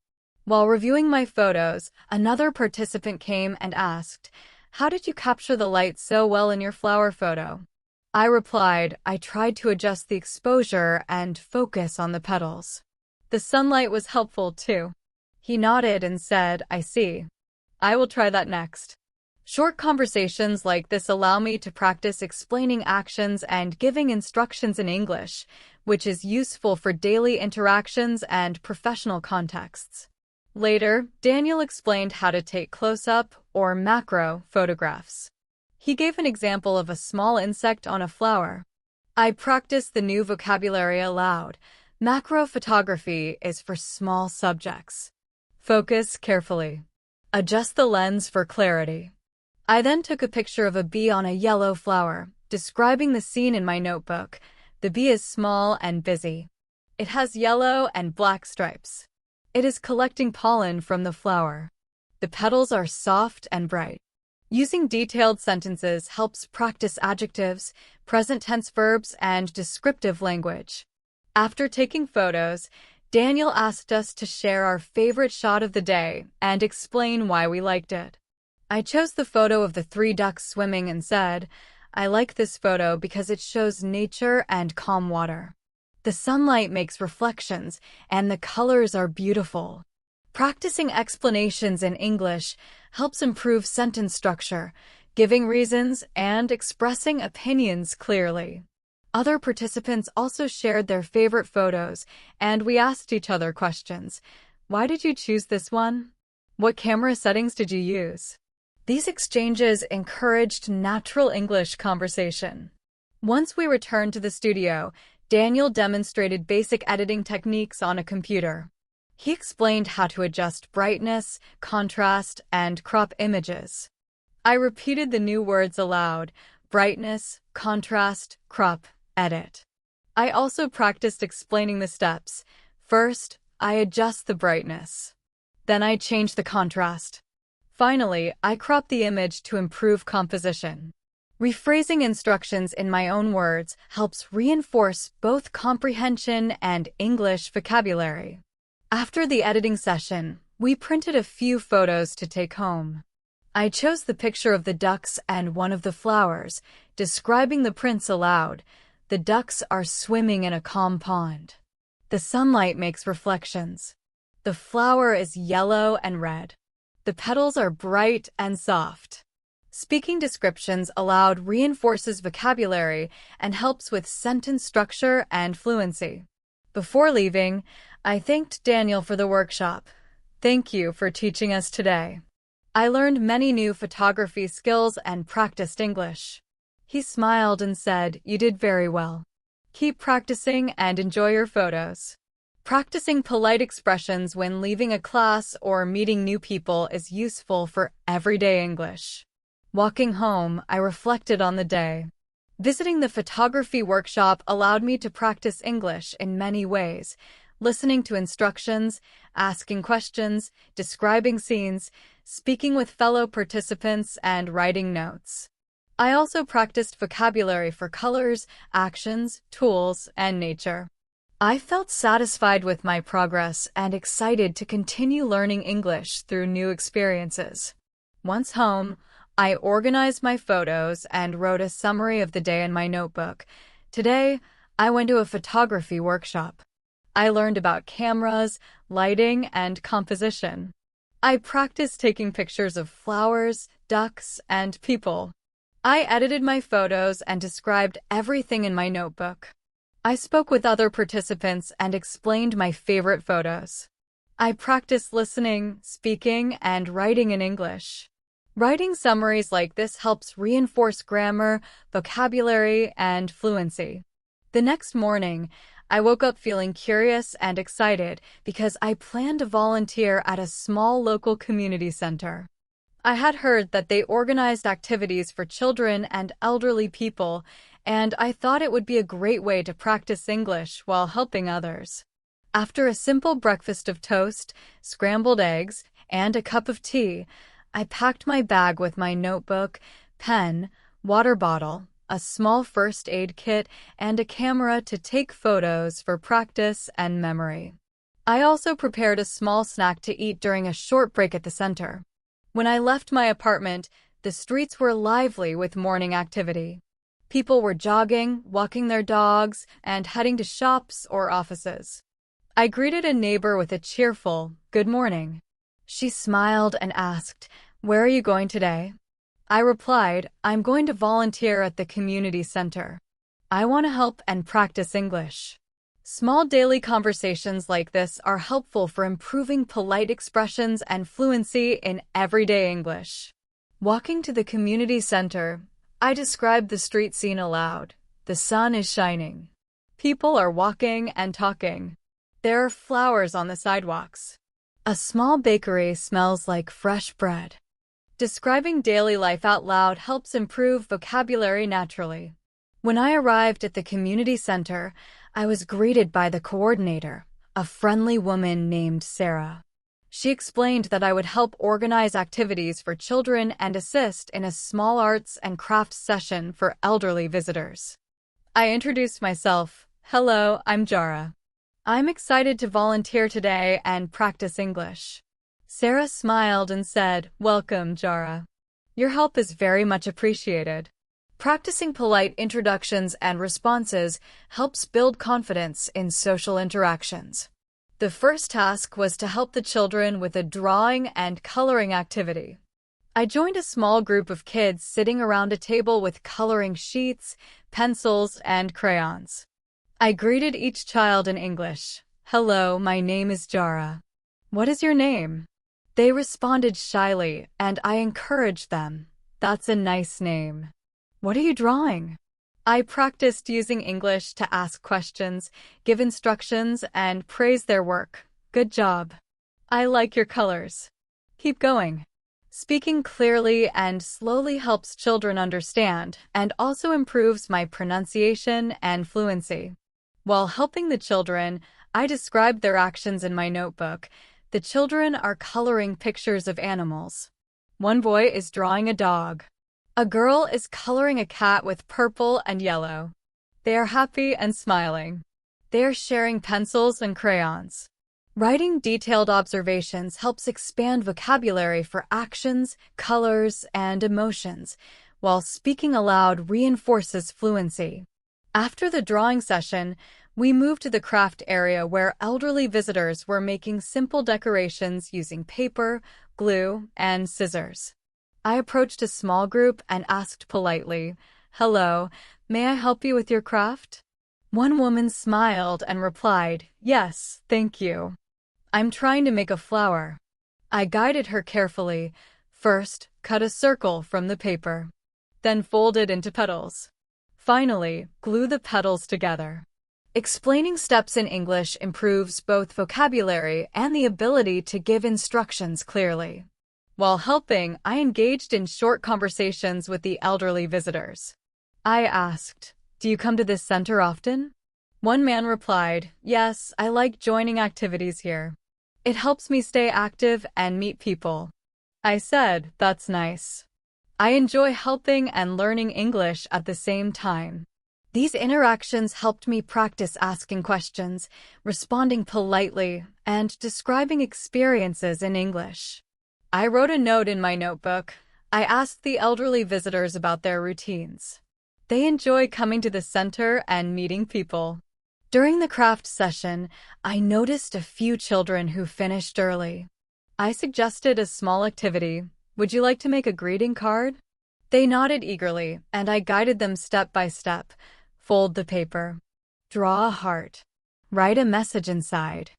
While reviewing my photos, another participant came and asked, "How did you capture the light so well in your flower photo?" I replied, "I tried to adjust the exposure and focus on the petals." The sunlight was helpful too. He nodded and said, "I see. I will try that next." Short conversations like this allow me to practice explaining actions and giving instructions in English, which is useful for daily interactions and professional contexts. Later, Daniel explained how to take close-up or macro photographs. He gave an example of a small insect on a flower. I practiced the new vocabulary aloud. Macro photography is for small subjects. Focus carefully. Adjust the lens for clarity. I then took a picture of a bee on a yellow flower, describing the scene in my notebook. The bee is small and busy. It has yellow and black stripes. It is collecting pollen from the flower. The petals are soft and bright. Using detailed sentences helps practice adjectives, present tense verbs, and descriptive language. After taking photos, Daniel asked us to share our favorite shot of the day and explain why we liked it. I chose the photo of the 3 ducks swimming and said, "I like this photo because it shows nature and calm water. The sunlight makes reflections, and the colors are beautiful." Practicing explanations in English helps improve sentence structure, giving reasons, and expressing opinions clearly. Other participants also shared their favorite photos, and we asked each other questions. "Why did you choose this one? What camera settings did you use?" These exchanges encouraged natural English conversation. Once we returned to the studio, Daniel demonstrated basic editing techniques on a computer. He explained how to adjust brightness, contrast, and crop images. I repeated the new words aloud: brightness, contrast, crop, edit. I also practiced explaining the steps. First, I adjust the brightness. Then I change the contrast. Finally, I crop the image to improve composition. Rephrasing instructions in my own words helps reinforce both comprehension and English vocabulary. After the editing session, we printed a few photos to take home. I chose the picture of the ducks and one of the flowers, describing the prints aloud. The ducks are swimming in a calm pond. The sunlight makes reflections. The flower is yellow and red. The petals are bright and soft. Speaking descriptions aloud reinforces vocabulary and helps with sentence structure and fluency. Before leaving, I thanked Daniel for the workshop. "Thank you for teaching us today. I learned many new photography skills and practiced English." He smiled and said, "You did very well. Keep practicing and enjoy your photos." Practicing polite expressions when leaving a class or meeting new people is useful for everyday English. Walking home, I reflected on the day. Visiting the photography workshop allowed me to practice English in many ways: listening to instructions, asking questions, describing scenes, speaking with fellow participants, and writing notes. I also practiced vocabulary for colors, actions, tools, and nature. I felt satisfied with my progress and excited to continue learning English through new experiences. Once home, I organized my photos and wrote a summary of the day in my notebook. Today, I went to a photography workshop. I learned about cameras, lighting, and composition. I practiced taking pictures of flowers, ducks, and people. I edited my photos and described everything in my notebook. I spoke with other participants and explained my favorite photos. I practiced listening, speaking, and writing in English. Writing summaries like this helps reinforce grammar, vocabulary, and fluency. The next morning, I woke up feeling curious and excited because I planned to volunteer at a small local community center. I had heard that they organized activities for children and elderly people, and I thought it would be a great way to practice English while helping others. After a simple breakfast of toast, scrambled eggs, and a cup of tea, I packed my bag with my notebook, pen, water bottle, a small first aid kit, and a camera to take photos for practice and memory. I also prepared a small snack to eat during a short break at the center. When I left my apartment, the streets were lively with morning activity. People were jogging, walking their dogs, and heading to shops or offices. I greeted a neighbor with a cheerful, "Good morning." She smiled and asked, "Where are you going today?" I replied, "I'm going to volunteer at the community center. I want to help and practice English." Small daily conversations like this are helpful for improving polite expressions and fluency in everyday English. Walking to the community center, I described the street scene aloud. The sun is shining. People are walking and talking. There are flowers on the sidewalks. A small bakery smells like fresh bread. Describing daily life out loud helps improve vocabulary naturally. When I arrived at the community center, I was greeted by the coordinator, a friendly woman named Sarah. She explained that I would help organize activities for children and assist in a small arts and crafts session for elderly visitors. I introduced myself. "Hello, I'm Jara. I'm excited to volunteer today and practice English." Sarah smiled and said, "Welcome, Jara. Your help is very much appreciated." Practicing polite introductions and responses helps build confidence in social interactions. The first task was to help the children with a drawing and coloring activity. I joined a small group of kids sitting around a table with coloring sheets, pencils, and crayons. I greeted each child in English. "Hello, my name is Jara. What is your name?" They responded shyly, and I encouraged them. "That's a nice name. What are you drawing?" I practiced using English to ask questions, give instructions, and praise their work. "Good job. I like your colors. Keep going." Speaking clearly and slowly helps children understand and also improves my pronunciation and fluency. While helping the children, I described their actions in my notebook. The children are coloring pictures of animals. One boy is drawing a dog. A girl is coloring a cat with purple and yellow. They are happy and smiling. They are sharing pencils and crayons. Writing detailed observations helps expand vocabulary for actions, colors, and emotions, while speaking aloud reinforces fluency. After the drawing session, we moved to the craft area where elderly visitors were making simple decorations using paper, glue, and scissors. I approached a small group and asked politely, "Hello, may I help you with your craft?" One woman smiled and replied, "Yes, thank you. I'm trying to make a flower." I guided her carefully. First, cut a circle from the paper. Then fold it into petals. Finally, glue the petals together. Explaining steps in English improves both vocabulary and the ability to give instructions clearly. While helping, I engaged in short conversations with the elderly visitors. I asked, "Do you come to this center often?" One man replied, "Yes, I like joining activities here. It helps me stay active and meet people." I said, "That's nice. I enjoy helping and learning English at the same time." These interactions helped me practice asking questions, responding politely, and describing experiences in English. I wrote a note in my notebook. I asked the elderly visitors about their routines. They enjoy coming to the center and meeting people. During the craft session, I noticed a few children who finished early. I suggested a small activity. Would you like to make a greeting card? They nodded eagerly, and I guided them step by step. Fold the paper. Draw a heart. Write a message inside.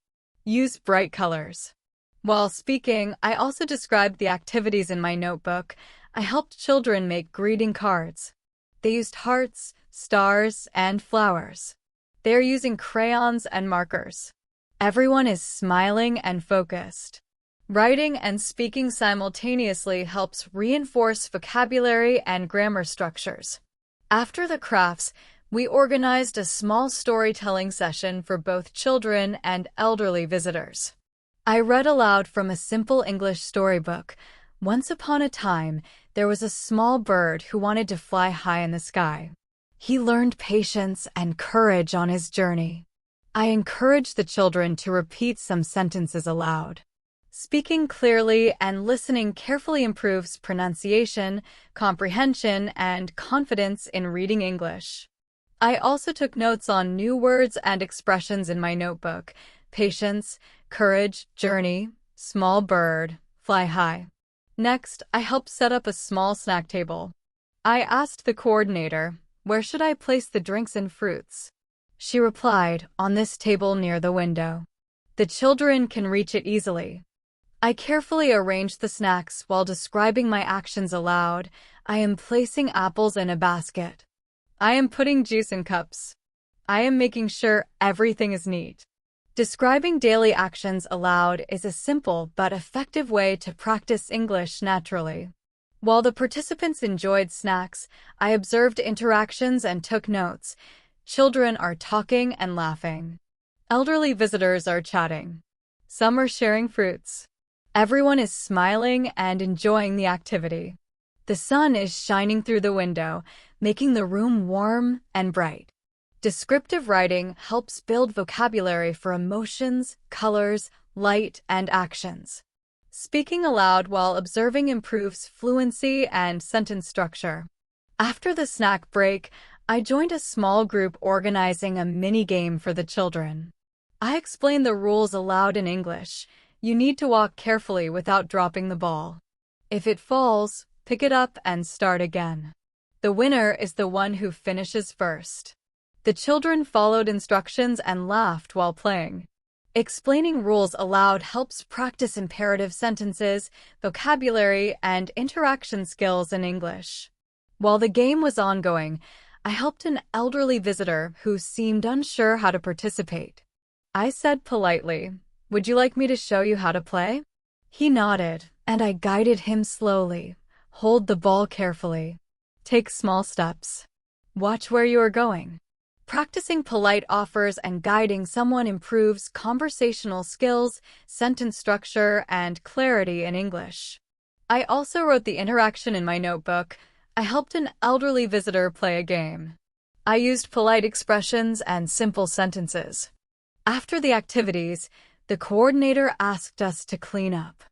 Use bright colors. While speaking, I also described the activities in my notebook. I helped children make greeting cards. They used hearts, stars, and flowers. They are using crayons and markers. Everyone is smiling and focused. Writing and speaking simultaneously helps reinforce vocabulary and grammar structures. After the crafts, we organized a small storytelling session for both children and elderly visitors. I read aloud from a simple English storybook. Once upon a time, there was a small bird who wanted to fly high in the sky. He learned patience and courage on his journey. I encouraged the children to repeat some sentences aloud. Speaking clearly and listening carefully improves pronunciation, comprehension, and confidence in reading English. I also took notes on new words and expressions in my notebook: patience, courage, journey, small bird, fly high. Next, I helped set up a small snack table. I asked the coordinator, "Where should I place the drinks and fruits?" She replied, "On this table near the window. The children can reach it easily." I carefully arranged the snacks while describing my actions aloud. I am placing apples in a basket. I am putting juice in cups. I am making sure everything is neat. Describing daily actions aloud is a simple but effective way to practice English naturally. While the participants enjoyed snacks, I observed interactions and took notes. Children are talking and laughing. Elderly visitors are chatting. Some are sharing fruits. Everyone is smiling and enjoying the activity. The sun is shining through the window, making the room warm and bright. Descriptive writing helps build vocabulary for emotions, colors, light, and actions. Speaking aloud while observing improves fluency and sentence structure. After the snack break, I joined a small group organizing a mini-game for the children. I explained the rules aloud in English. You need to walk carefully without dropping the ball. If it falls, pick it up and start again. The winner is the one who finishes first. The children followed instructions and laughed while playing. Explaining rules aloud helps practice imperative sentences, vocabulary, and interaction skills in English. While the game was ongoing, I helped an elderly visitor who seemed unsure how to participate. I said politely, "Would you like me to show you how to play?" He nodded, and I guided him slowly. Hold the ball carefully. Take small steps. Watch where you are going. Practicing polite offers and guiding someone improves conversational skills, sentence structure, and clarity in English. I also wrote the interaction in my notebook. I helped an elderly visitor play a game. I used polite expressions and simple sentences. After the activities, the coordinator asked us to clean up.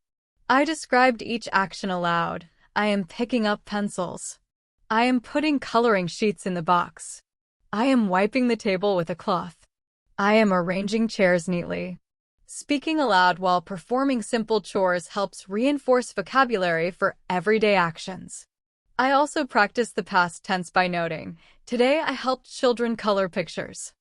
I described each action aloud. I am picking up pencils. I am putting coloring sheets in the box. I am wiping the table with a cloth. I am arranging chairs neatly. Speaking aloud while performing simple chores helps reinforce vocabulary for everyday actions. I also practiced the past tense by noting, "Today I helped children color pictures."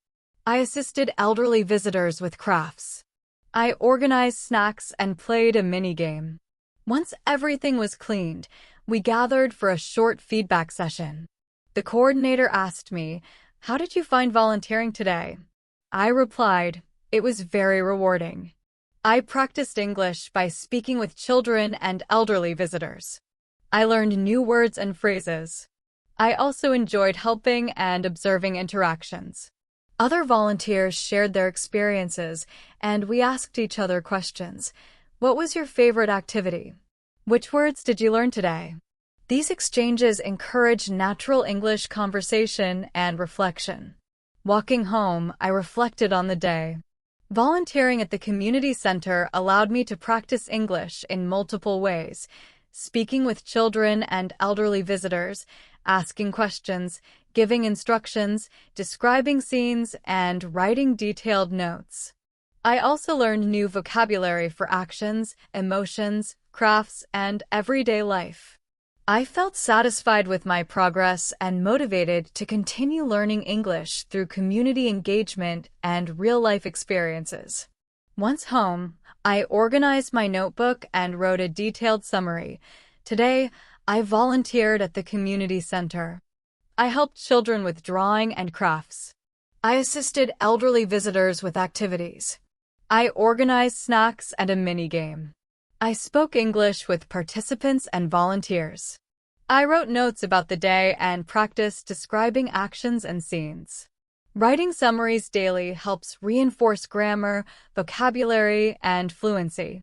I assisted elderly visitors with crafts. I organized snacks and played a mini-game. Once everything was cleaned, we gathered for a short feedback session. The coordinator asked me, "How did you find volunteering today?" I replied, "It was very rewarding." I practiced English by speaking with children and elderly visitors. I learned new words and phrases. I also enjoyed helping and observing interactions. Other volunteers shared their experiences, and we asked each other questions. What was your favorite activity? Which words did you learn today? These exchanges encourage natural English conversation and reflection. Walking home, I reflected on the day. Volunteering at the community center allowed me to practice English in multiple ways. Speaking with children and elderly visitors, asking questions, giving instructions, describing scenes, and writing detailed notes. I also learned new vocabulary for actions, emotions, crafts, and everyday life. I felt satisfied with my progress and motivated to continue learning English through community engagement and real-life experiences. Once home, I organized my notebook and wrote a detailed summary. Today, I volunteered at the community center. I helped children with drawing and crafts. I assisted elderly visitors with activities. I organized snacks and a mini-game. I spoke English with participants and volunteers. I wrote notes about the day and practiced describing actions and scenes. Writing summaries daily helps reinforce grammar, vocabulary, and fluency.